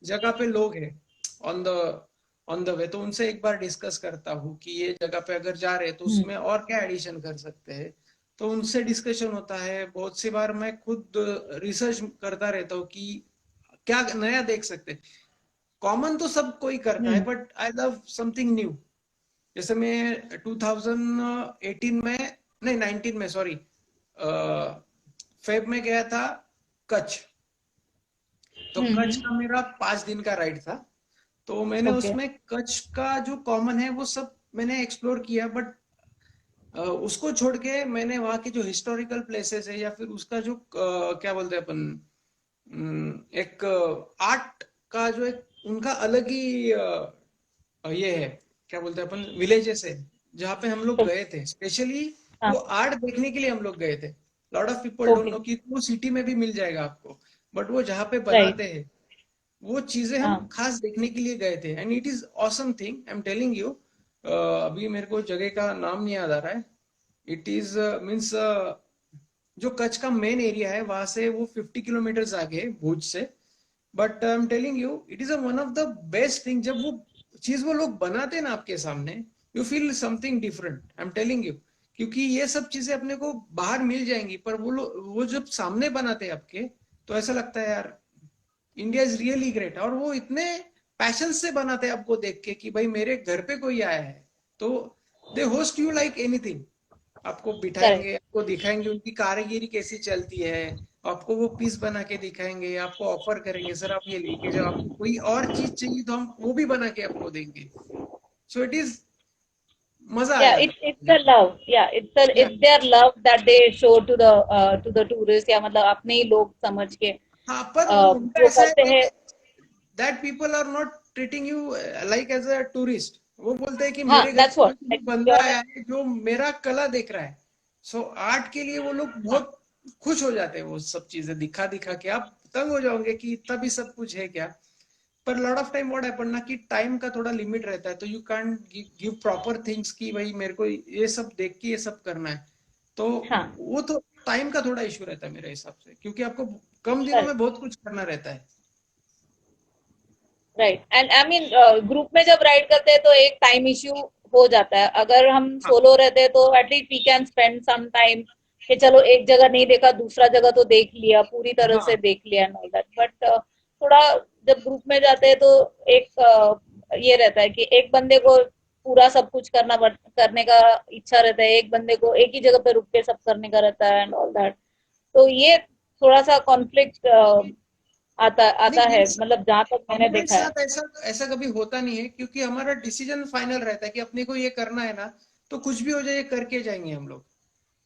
जगह पे लोग हैं ऑन द वे, तो उनसे एक बार डिस्कस करता हूँ कि ये जगह पे अगर जा रहे हैं तो Hmm. उसमें और क्या एडिशन कर सकते हैं। तो उनसे डिस्कशन होता है। बहुत सी बार मैं खुद रिसर्च करता रहता हूँ कि क्या नया देख सकते हैं। कॉमन तो सब कोई करता है, Hmm. But I love something new. जैसे मैं 2018 में, नहीं 19 में, सॉरी, फेब में गया था कच्छ। तो कच्छ का मेरा 5 दिन का राइड था। तो मैंने ओके उसमें कच्छ का जो कॉमन है वो सब मैंने एक्सप्लोर किया, बट उसको छोड़ के मैंने वहाँ की जो हिस्टोरिकल प्लेसेस है या फिर उसका जो क्या बोलते हैं अपन, एक आर्ट का जो एक उनका अलग ही ये है, क्या बोलते हैं अपन, विलेजेस है जहाँ पे हम लोग गए थे स्पेशली। हाँ वो आर्ट देखने के लिए हम लोग गए थे। Lot of people don't okay know कि वो सिटी में भी मिल जाएगा आपको, बट वो जहाँ पे राइट बनाते हैं वो चीजें हम हाँ खास देखने के लिए गए थे। And it is awesome thing, I am telling you. अभी मेरे को जगह का नाम नहीं याद आ रहा है। इट इज मीन्स जो कच्छ का मेन एरिया है वहां से वो 50 किलोमीटर आगे है भुज से। But I am telling you it is one of the best thing. जब वो चीज वो लोग बनाते हैं ना आपके सामने, you feel something different, I am telling you. क्योंकि ये सब चीजें अपने को बाहर मिल जाएंगी, पर वो लोग वो जब सामने बनाते हैं आपके, तो ऐसा लगता है यार इंडिया इज रियली ग्रेट। और वो इतने पैशन से बनाते हैं आपको देख के कि भाई मेरे घर पे कोई आया है, तो दे होस्ट यू लाइक एनीथिंग। आपको करेक्ट बिठाएंगे, आपको दिखाएंगे उनकी कारीगरी कैसी चलती है, आपको वो पीस बना के दिखाएंगे, आपको ऑफर करेंगे सर आप ये लेके जाओ, आपको कोई और चीज चाहिए तो हम वो भी बना के आपको देंगे। सो इट इज मजा आ yeah जाता it's है। a love yeah या it's their love that they show to the tourists या मतलब अपने ही लोग समझ के हाँ, पर वो उनका जो ऐसा करते है हैं that people are not treating you like as a tourist. वो बोलते हैं कि हाँ मेरे घर that's what पे कोई बंदा your आया है जो मेरा कला देख रहा है। सो आर्ट के लिए वो लोग हाँ बहुत खुश हो जाते हैं। वो सब चीजें दिखा दिखा के आप तंग हो जाओगे कि इतना भी सब कुछ है क्या। पर lot of time what happen ना कि टाइम का थोड़ा लिमिट रहता है, तो you can't give proper things कि भाई मेरे को ये सब देख के ये सब करना है। तो हाँ वो तो टाइम का थोड़ा इश्यू रहता है मेरे हिसाब से, क्योंकि आपको कम दिनों करेक्ट में बहुत कुछ करना रहता है। Right and I mean group में जब राइड करते हैं तो एक टाइम इश्यू हो जाता है अगर हम हाँ सोलो रहते हैं तो at least we can spend some time कि चलो एक जगह नहीं देखा दूसरा जगह तो देख लिया पूरी तरह से हाँ देख लिया एंड ऑल दैट बट थोड़ा जब ग्रुप में जाते हैं तो एक ये रहता है कि एक बंदे को पूरा सब कुछ करने का इच्छा रहता है एक बंदे को एक ही जगह पे रुक के सब करने का रहता है एंड ऑल दैट तो ये थोड़ा सा कॉन्फ्लिक्ट आता नहीं, आता है मेरे मतलब जहां तक मैंने हमारे देखा है साथ ऐसा ऐसा कभी होता नहीं है, क्योंकि हमारा डिसीजन फाइनल रहता है कि अपने को ये करना है ना, तो कुछ भी हो जाए ये करके जाएंगे हम लोग।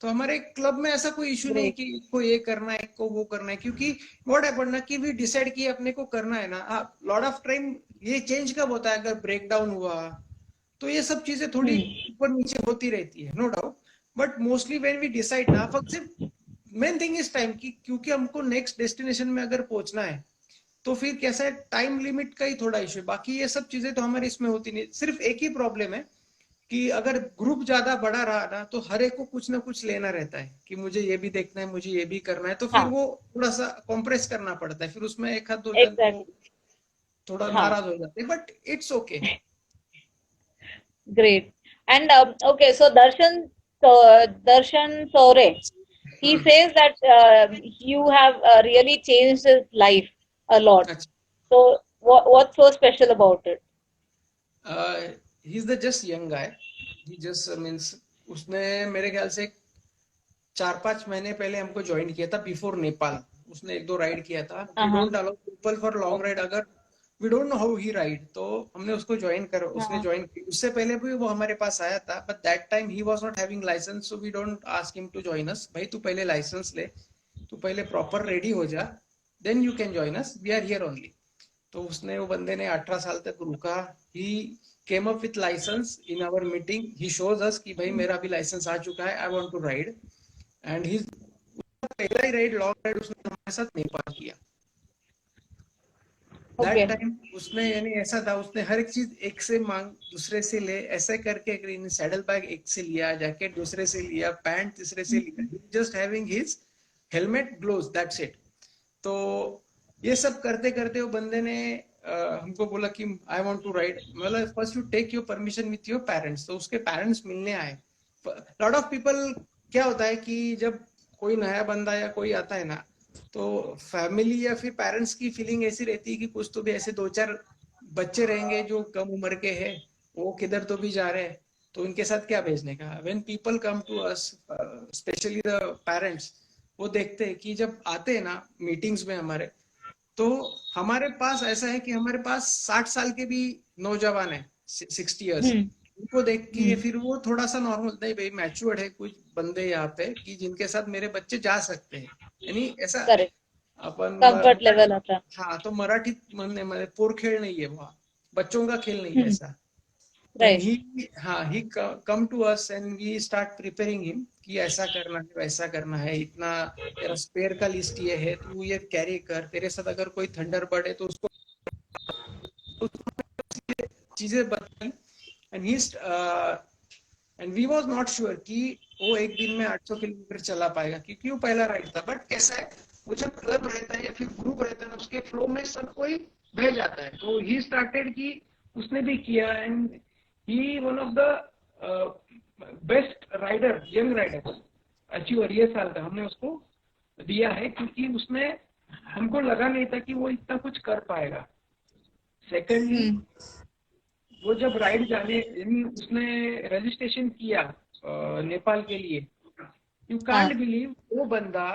तो हमारे क्लब में ऐसा कोई इशू नहीं ग्रेट कि इसको ये करना है इसको वो करना है, क्योंकि व्हाट हैपन ना कि वी डिसाइड किए अपने को करना है ना। लॉट ऑफ टाइम ये चेंज कब होता है, अगर ब्रेक डाउन हुआ तो ये सब चीजें थोड़ी हम्म ऊपर नीचे होती रहती है, no doubt. But mostly when we decide ना, फक्त सिर्फ मेन थिंग इज टाइम की, क्योंकि हमको नेक्स्ट डेस्टिनेशन में अगर पहुंचना है तो फिर कैसा है, टाइम लिमिट का ही थोड़ा इशू है। बाकी ये सब चीजें तो हमारे इसमें होती नहीं। सिर्फ एक ही प्रॉब्लम है कि अगर ग्रुप ज्यादा बड़ा रहा ना, तो हर एक को कुछ ना कुछ लेना रहता है कि मुझे ये भी देखना है, मुझे ये भी करना है, तो फिर हाँ वो थोड़ा सा कॉम्प्रेस करना पड़ता है। फिर उसमें एक हाथ दो जन वो एग्जैक्टली थोड़ा हाँ नाराज हो जाते हैं, but it's okay. great and okay so Darshan Sore he hmm. says that you have really changed his life a lot अच्छा, so what's so special about it he is the just young guy. He just means उसने मेरे ख्याल से 4-5 महीने पहले हमको join किया था बिफोर नेपाल। उसने एक दो राइड किया था। वी हाँ don't allow people for long ride, अगर we don't know how he ride. तो हमने उसको उसने हाँ ज्वाइन किया। उससे पहले भी वो हमारे पास आया था, but that time he was not having licence, so we don't ask him to join us. भाई तू पहले लाइसेंस ले, तू पहले प्रॉपर रेडी हो जा, then you can join us, we are here only. तो उसने वो बंदे ने 18 साल तक रुका। He came up with licence in our meeting. He shows us कि भाई मेरा भी लाइसेंस आ चुका है, I want to ride. And he पहला ही राइड, लॉन्ग राइड उसने हमारे साथ नेपाल किया। दैट okay टाइम उसमें यानी ऐसा था, उसने हर एक चीज एक से मांग दूसरे से ले, ऐसे करके सैडल बैग एक से लिया, जैकेट दूसरे से लिया, पैंट तीसरे से लिया, just having his helmet gloves, that's it. तो ये सब करते करते वो बंदे ने हमको बोला कि आई वांट टू राइड। मतलब first you take your permission with your parents. तो उसके पेरेंट्स मिलने आए। लॉट ऑफ पीपल, क्या होता है कि जब कोई नया बंदा या कोई आता है ना, तो फैमिली या फिर पेरेंट्स की फीलिंग ऐसी रहती है कि कुछ तो भी ऐसे दो चार बच्चे रहेंगे जो कम उम्र के हैं, वो किधर तो भी जा रहे हैं। तो उनके साथ क्या भेजने का। When people come to us, specially the parents, वो देखते हैं कि जब आते हैं ना मीटिंग्स में हमारे, तो हमारे पास ऐसा है कि हमारे पास 60 साल के भी नौजवान है, 60 इयर्स। हम्म उनको देख के हम्म फिर वो थोड़ा सा नॉर्मल, नहीं भाई मैच्योर्ड है कुछ बंदे यहाँ पे कि जिनके साथ मेरे बच्चे जा सकते हैं, यानी ऐसा करेक्ट अपन कंफर्ट लेवल होता है हाँ, तो मराठी म्हणणे मध्ये पोर खेळ नाहीये वहाँ, बच्चों का खेल नहीं है हम्म ऐसा। देन राइट ही हाँ he come to us and we start preparing him कि ऐसा करना है वैसा करना है, इतना तेरा स्पेयर का लिस्ट ये है, तू ये कैरी कर, तेरे साथ अगर कोई थंडरबर्ड है तो उसको चीजें बताई। And he and we was not sure कि वो एक दिन में 800 किलोमीटर चला पाएगा, क्योंकि वो पहला राइड था। बट कैसा है, वो जब क्लब रहता है या फिर ग्रुप रहता है ना, उसके फ्लो में सब कोई बह जाता है। तो ही स्टार्टेड कि उसने भी किया, and he one of the best rider, young rider achiever ये साल का हमने उसको दिया है, क्योंकि उसने, हमको लगा नहीं था कि वो इतना कुछ कर पाएगा। सेकेंडली, हम्म वो जब राइड जाने, यानी उसने रजिस्ट्रेशन किया नेपाल के लिए, यू हाँ कांट बिलीव, वो बंदा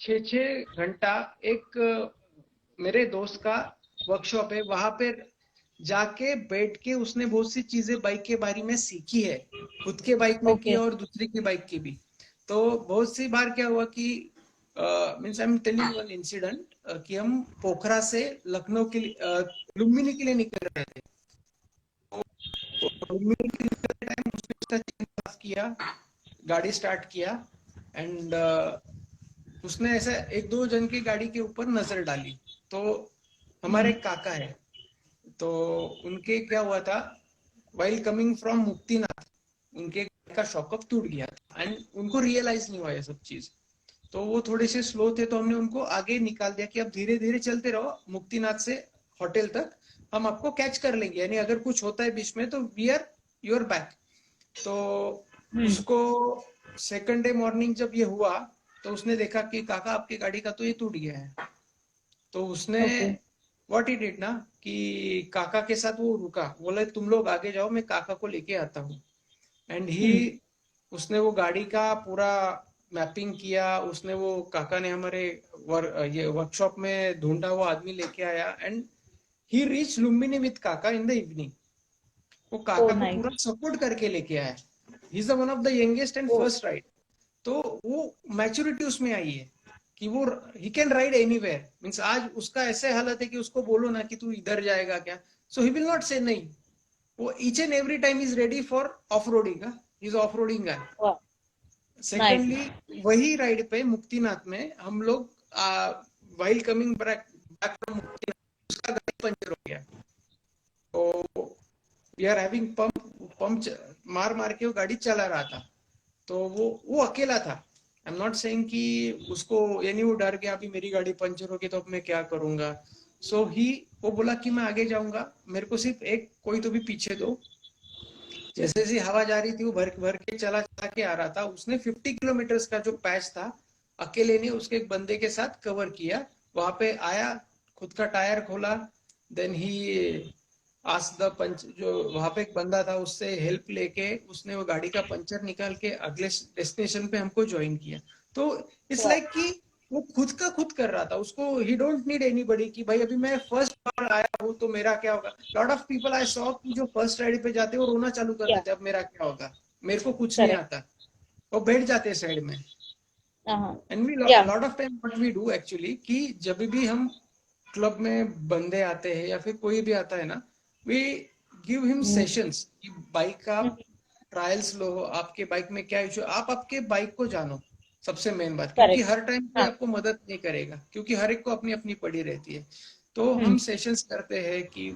6-6 घंटा एक मेरे दोस्त का वर्कशॉप है वहां पे जाके बैठ के उसने बहुत सी चीजें बाइक के बारे में सीखी है, खुद के बाइक में की ओके और दूसरी की बाइक की भी। तो बहुत सी बार क्या हुआ कि means I am telling one incident कि हम पोखरा से लखनऊ के लिए लुम्बिनी के लिए निकल रहे थे। लुम्बिनी के निकलते टाइम उसने उसका चेन पास किया, गाड़ी स्टार्ट किया, एंड उसने ऐसा एक दो जन की गाड़ी के ऊपर नजर डाली। तो हमारे हम्म काका है, तो उनके क्या हुआ था, वाइल कमिंग फ्रॉम मुक्तिनाथ, उनके का शॉकअप टूट गया था एंड उनको रियलाइज नहीं हुआ ये सब चीज। तो वो थोड़े से स्लो थे, तो हमने उनको आगे निकाल दिया कि अब धीरे धीरे चलते रहो मुक्तिनाथ से होटल तक, हम आपको कैच कर लेंगे, यानी अगर कुछ होता है बीच में तो वी आर योर बैक। तो हम्म उसको सेकंड डे मॉर्निंग जब ये हुआ, तो उसने देखा कि काका आपकी गाड़ी का तो ये टूट गया है। तो उसने ओके व्हाट ही डिड ना, कि काका के साथ वो रुका, बोले तुम लोग आगे जाओ, मैं काका को लेके आता हूँ। एंड ही, हम्म उसने वो गाड़ी का पूरा मैपिंग किया, उसने वो काका ने हमारे ये वर्कशॉप में ढूंढा, वो आदमी लेके आया, and he reach Lumbini with काका इन द इवनिंग। वो ओ काका को पूरा नाइस सपोर्ट करके लेके आया। He is the one of the youngest and oh first ride. तो वो मैच्योरिटी उसमें आई है कि वो he can ride anywhere. Means आज उसका ऐसे हालत है कि उसको बोलो ना कि तू इधर जाएगा क्या, सो ही विल नॉट से नहीं। वो each and every time is ready for off roading, is off roading guy. वाह नाइस सेकेंडली, वही राइड पे मुक्तिनाथ में हम लोग while coming back from Muktinath, उसका गाड़ी पंचर हो गया। तो we are having pump pump मार मार के वो गाड़ी चला रहा था। तो वो अकेला था। आई एम नॉट सेइंग कि उसको, यानी वो डर गया अभी मेरी गाड़ी पंचर होगी तो अब मैं क्या करूंगा। सो ही, वो बोला कि मैं आगे जाऊंगा, मेरे को सिर्फ एक कोई तो भी पीछे दो। जैसे जैसे हवा जा रही थी वो भर भर के चला चला के आ रहा था। उसने 50 किलोमीटर का जो पैच था, अकेले ने उसके एक बंदे के साथ कवर किया। वहां पे आया, खुद का टायर खोला, देन ही आस्क द पंच, जो वहां पे एक बंदा था उससे हेल्प लेके उसने वो गाड़ी का पंचर निकाल के अगले डेस्टिनेशन पे हमको ज्वाइन किया। तो इट्स वाह लाइक कि वो खुद का खुद कर रहा था, उसको ही डोंट नीड एनीबॉडी कि भाई अभी मैं फर्स्ट बार आया हूँ तो मेरा क्या होगा। Lot of people I saw कि जो फर्स्ट राइड पे जाते हैं वो रोना चालू कर या देते, अब मेरा क्या होगा, मेरे को कुछ नहीं करेक्ट आता, वो बैठ जाते हैं साइड में। हाँ एंड वी या lot of time what we do actually, कि जब भी हम क्लब में बंदे आते हैं या फिर कोई भी आता है ना, वी गिव हिम सेशंस कि बाइक का ट्रायल्स लो, आपके बाइक में क्या इशू, आप आपके बाइक को जानो, सबसे मेन बात। क्योंकि करेक्ट हर टाइम पे हाँ आपको मदद नहीं करेगा, क्योंकि हर एक को अपनी अपनी पड़ी रहती है। तो हम सेशंस करते हैं कि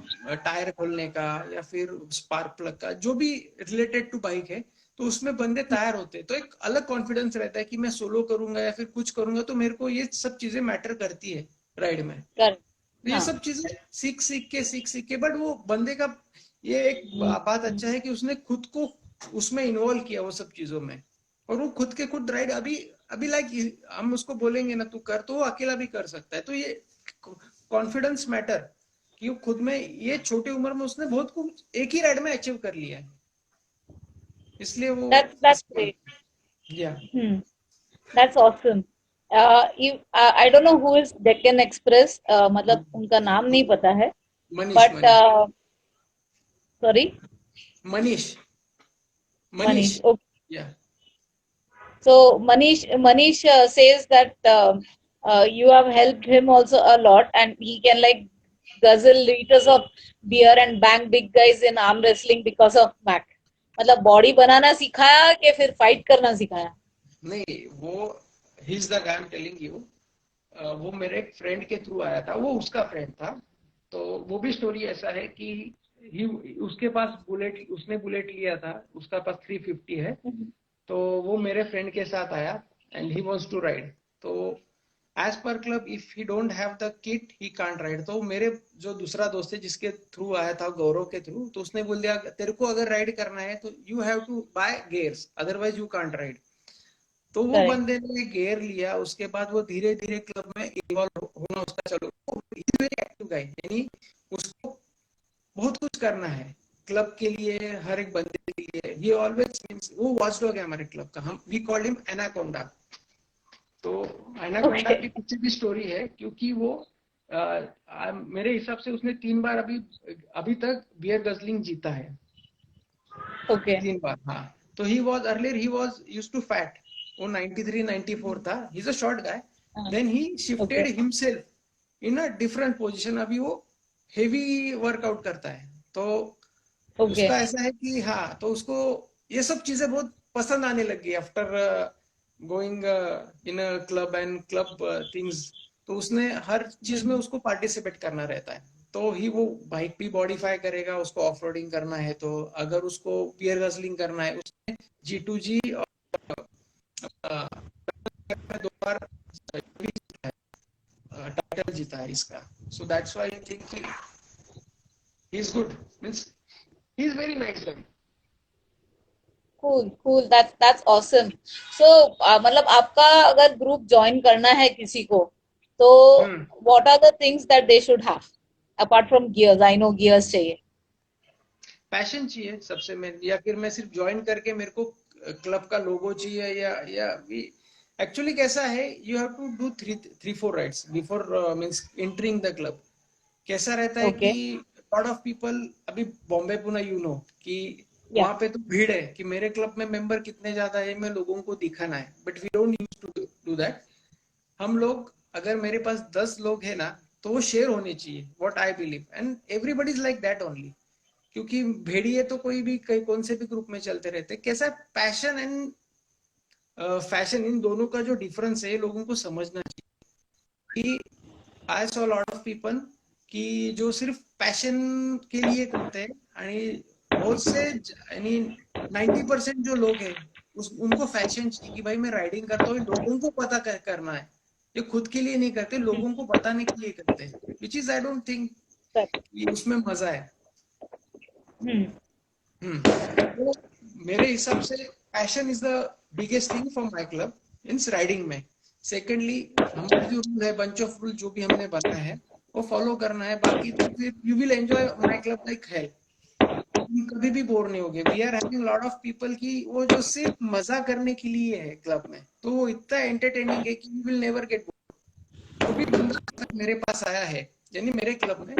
टायर खोलने का या फिर स्पार्क प्लग का, जो भी रिलेटेड टू बाइक है, तो उसमें बंदे तैयार होते हैं। तो एक अलग कॉन्फिडेंस रहता है कि मैं सोलो करूंगा या फिर कुछ करूंगा तो मेरे को ये सब चीजें मैटर करती है राइड में। करेक्ट तो ये हाँ सब चीजें सीख सीख के बट वो बंदे का ये एक बात अच्छा है कि उसने खुद को उसमें इन्वॉल्व किया वो सब चीजों में, और वो खुद के खुद राइड अभी अभी लाइक हम उसको बोलेंगे ना तू कर, तो वो अकेला भी कर सकता है। तो ये कॉन्फिडेंस मैटर, कि वो खुद में ये छोटी उम्र में उसने बहुत कुछ एक ही राइड में अचीव कर लिया है। इसलिए वो That's great. या Hmm. That's awesome. I don't know who is Deccan Express. मतलब उनका नाम नहीं पता है. Manish But Manish sorry, Manish Manish Manish. Okay. या So Manish says that you have helped him also a lot, and he can like guzzle liters of beer and bang big guys in arm wrestling because of Mac. मतलब body बनाना सिखाया कि फिर fight करना सिखाया? नहीं, वो ही is the guy I am telling you, वो मेरे एक फ्रेंड के थ्रू आया था, वो उसका फ्रेंड था। तो वो भी स्टोरी ऐसा है कि ही उसके पास बुलेट, उसने बुलेट लिया था, उसका पास 350 है, तो वो मेरे फ्रेंड के साथ आया and he wants to ride. तो as per club if he don't have the kit he can't ride. तो मेरे जो दूसरा दोस्त है जिसके थ्रू आया था, गौरव के थ्रू, तो उसने बोल दिया तेरे को अगर राइड करना है तो you have to buy gears, otherwise you can't ride. तो वो Correct. बंदे ने गियर लिया, उसके बाद वो धीरे धीरे क्लब में इन्वॉल्व होना उसका चालू। वेरी एक्टिव गाय, यानी उसको बहुत कुछ करना है क्लब के लिए, हर एक बंदे के लिए। ये ऑलवेज मींस, वो वॉचडॉग है हमारे क्लब का, हम वी कॉल्ड हिम एनाकोंडा। तो एनाकोंडा Okay. की पीछे भी स्टोरी है, क्योंकि वो मेरे हिसाब से उसने 3 बार अभी तक बियर गजलिंग जीता है, Okay. 3 बार। हाँ, तो he was earlier he was use to fat, वो 93 94 था, he is a short guy. Then he shifted Okay. Himself in a different position, अभी वो हेवी वर्कआउट करता है। तो Okay. उसका ऐसा है कि हाँ, तो उसको ये सब चीजें बहुत पसंद आने लग गई after going in a club and club things. तो उसने हर चीज में उसको पार्टिसिपेट करना रहता है। तो ही वो बाइक भी मॉडिफाई करेगा, उसको ऑफ रोडिंग करना है, तो अगर उसको पियर गजलिंग करना है, उसने G2G और 2 बार टाइटल जीता है इसका। So that's why I think he is good, means he is very nice guy. Cool, cool. That's awesome. So, मतलब आपका अगर ग्रुप ज्वाइन करना है किसी को, तो what are the things that they should have apart from gears? I know gears चाहिए. Passion चाहिए सबसे मेन, या फिर मैं सिर्फ ज्वाइन करके मेरे को क्लब का लोगो चाहिए, या एक्चुअली कैसा है, you have to do 3-4 rides before means entering the club. कैसा रहता है कि Okay. लॉट ऑफ पीपल, अभी बॉम्बे पुणे यू नो कि Yeah. वहां पे तो भीड़ है कि मेरे क्लब में मेंबर कितने ज्यादा है, मैं लोगों को दिखाना है, but we don't use to do that. हम लोग, अगर मेरे पास 10 लोग है ना, तो वो शेयर होने चाहिए, what I believe, and everybody is like that only. क्योंकि भेड़िए तो कोई भी कहीं कौन से भी ग्रुप में चलते रहते, कैसा पैशन एंड फैशन, इन दोनों का जो डिफरेंस है लोगों को समझना चाहिए। कि आई सॉ लॉट ऑफ पीपल कि जो सिर्फ पैशन के लिए करते हैं, आणि बहुत से यानी 90% जो लोग हैं उनको फैशन चाहिए कि भाई मैं राइडिंग करता हूँ, लोगों को पता करना है। ये खुद के लिए नहीं करते, लोगों को बताने के लिए करते हैं, विच इज आई डोंट थिंक उसमें मजा है। Hmm. तो मेरे हिसाब से passion is the biggest thing for my club means riding में। सेकेंडली, हमारे जो रूल है, बंच ऑफ रूल जो भी हमने बनाया है वो फॉलो करना है। बाकी तो फिर you will enjoy my club like hell, तुम कभी भी बोर नहीं होगे। We are having lot of people की वो जो सिर्फ मजा करने के लिए है क्लब में, तो वो इतना एंटरटेनिंग है कि you will never get bore. जो भी बंदा आज तक मेरे पास आया है यानी मेरे क्लब में,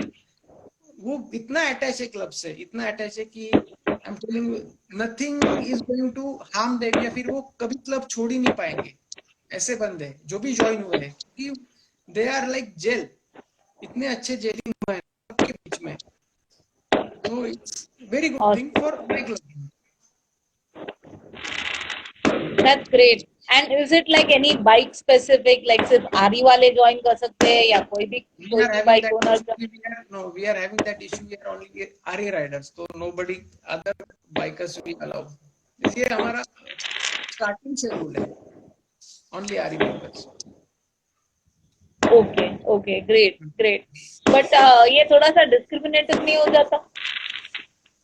वो इतना अटैच है क्लब से, इतना अटैच है कि I am telling you, nothing is going to harm them, या फिर वो कभी क्लब छोड़ ही नहीं पाएंगे। ऐसे बंदे हैं जो भी ज्वाइन हुए हैं, क्योंकि दे आर लाइक जेल, इतने अच्छे जेलिंग हुए हैं सबके बीच में। तो it's very good thing Awesome. For my club. That's great. And is it like any bike specific, like सिर्फ आरी वाले ज्वाइन कर सकते हैं या कोई We are भी having bike that owner? issue. We are having that issue here only RA riders. So nobody other bikers we allow. इसलिए हमारा स्टार्टिंग से रूल है, only RE members. Okay, okay, great, great. But ये थोड़ा सा discriminative नहीं हो जाता?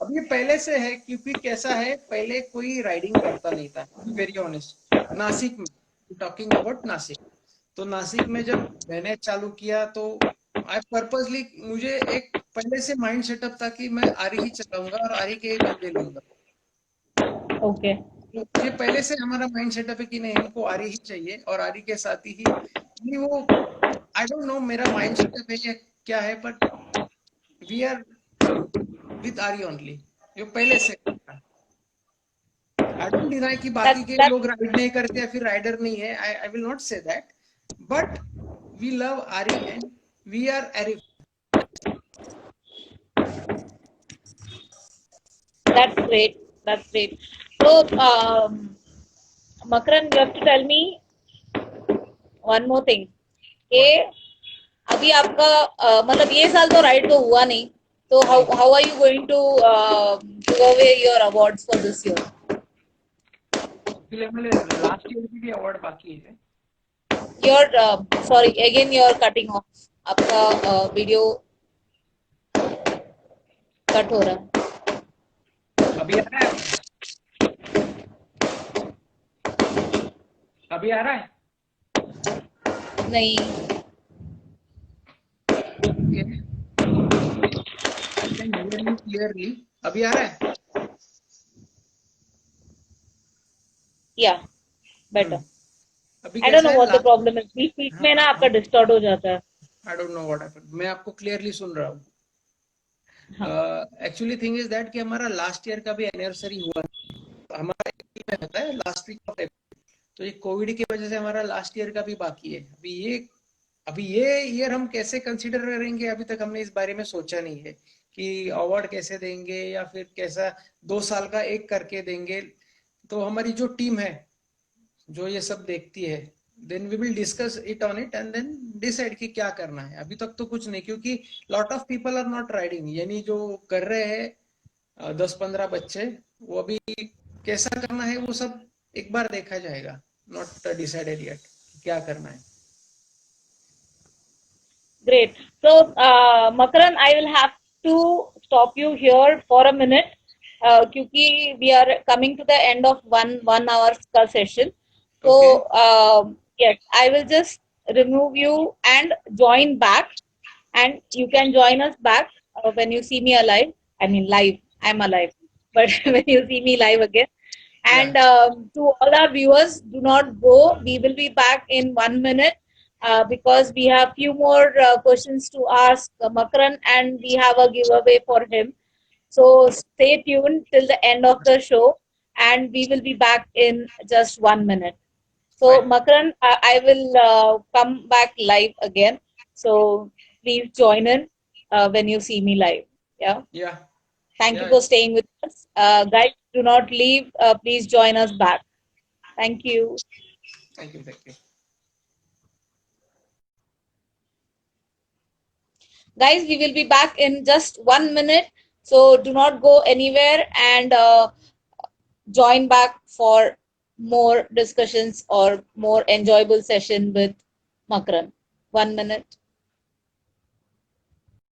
अब ये पहले से है, क्योंकि कैसा है, पहले कोई राइडिंग करता नहीं था, वेरी ऑनेस्ट। नासिक में, टॉकिंग अबाउट नासिक, तो नासिक में जब मैंने चालू किया तो आई पर्पसली, मुझे एक पहले से माइंड सेटअप था कि मैं आरी ही चलाऊंगा और आरी के ही बंदे लूंगा। Okay. तो ये पहले से हमारा माइंड सेटअप है कि नहीं, हमको आरी ही चाहिए, और आरी के साथ ही नहीं वो, आई डोंट नो मेरा माइंड सेटअप है या क्या है, बट वी आर विद आरी ओनली, ये पहले से। आई डोंट डिनाई कि बाकी के That लोग राइड नहीं करते या फिर राइडर नहीं है, I will not say that, but we love Harley and we are Harley. that's great. That's great. So, Makaran, you have to tell me one more thing. कि अभी आपका मतलब ये साल तो राइड तो हुआ नहीं, तो how are you going to give away your awards for this year? Last year की भी अवार्ड बाकी है। You're sorry, again you're cutting off. आपका वीडियो कट हो रहा है. अभी आ रहा है, अभी आ रहा है। नहीं. क्लियरली अभी आ रहा है। Yeah, better. अभी I don't कैसा know है? what the problem is. बीच में ना आपका डिस्टॉर्ट हो जाता है. I don't know what happened, मैं आपको क्लियरली सुन रहा हूँ। एक्चुअली थिंग इज दैट कि हमारा लास्ट ईयर का भी एनिवर्सरी हुआ, हमारा में होता है लास्ट वीक ऑफ अप्रैल, तो ये कोविड की वजह से हमारा लास्ट ईयर का भी बाकी है। अभी ये ईयर हम कैसे कंसीडर करेंगे, अभी तक हमने इस बारे में सोचा नहीं है कि अवार्ड कैसे देंगे या फिर कैसा 2 साल का एक करके देंगे। तो हमारी जो टीम है जो ये सब देखती है, then we will discuss it on it and then decide कि क्या करना है। अभी तक तो कुछ नहीं, क्योंकि lot of people are not riding, यानी जो कर रहे हैं 10-15 बच्चे, वो अभी कैसा करना है वो सब एक बार देखा जाएगा, नॉट डिसाइडेड येट क्या करना है। Great. So, Makaran, I will have to stop you here for a minute, क्योंकि we are coming to the end of one hour का session. So, yes, I will just remove you and join back, and you can join us back when you see me alive. I mean, live. I'm alive, but when you see me live again. And to all our viewers, do not go. We will be back in 1 minute because we have few more questions to ask Makaran, and we have a giveaway for him. So stay tuned till the end of the show, and we will be back in just 1 minute. So Fine. Makaran, I will come back live again. So please join in when you see me live. Yeah. Yeah. Thank you Yeah. for staying with us. Guys, do not leave. Please join us back. Thank you. Thank you. Thank you. Guys, we will be back in just 1 minute. So do not go anywhere and join back for more discussions or more enjoyable session with Makaran. 1 minute.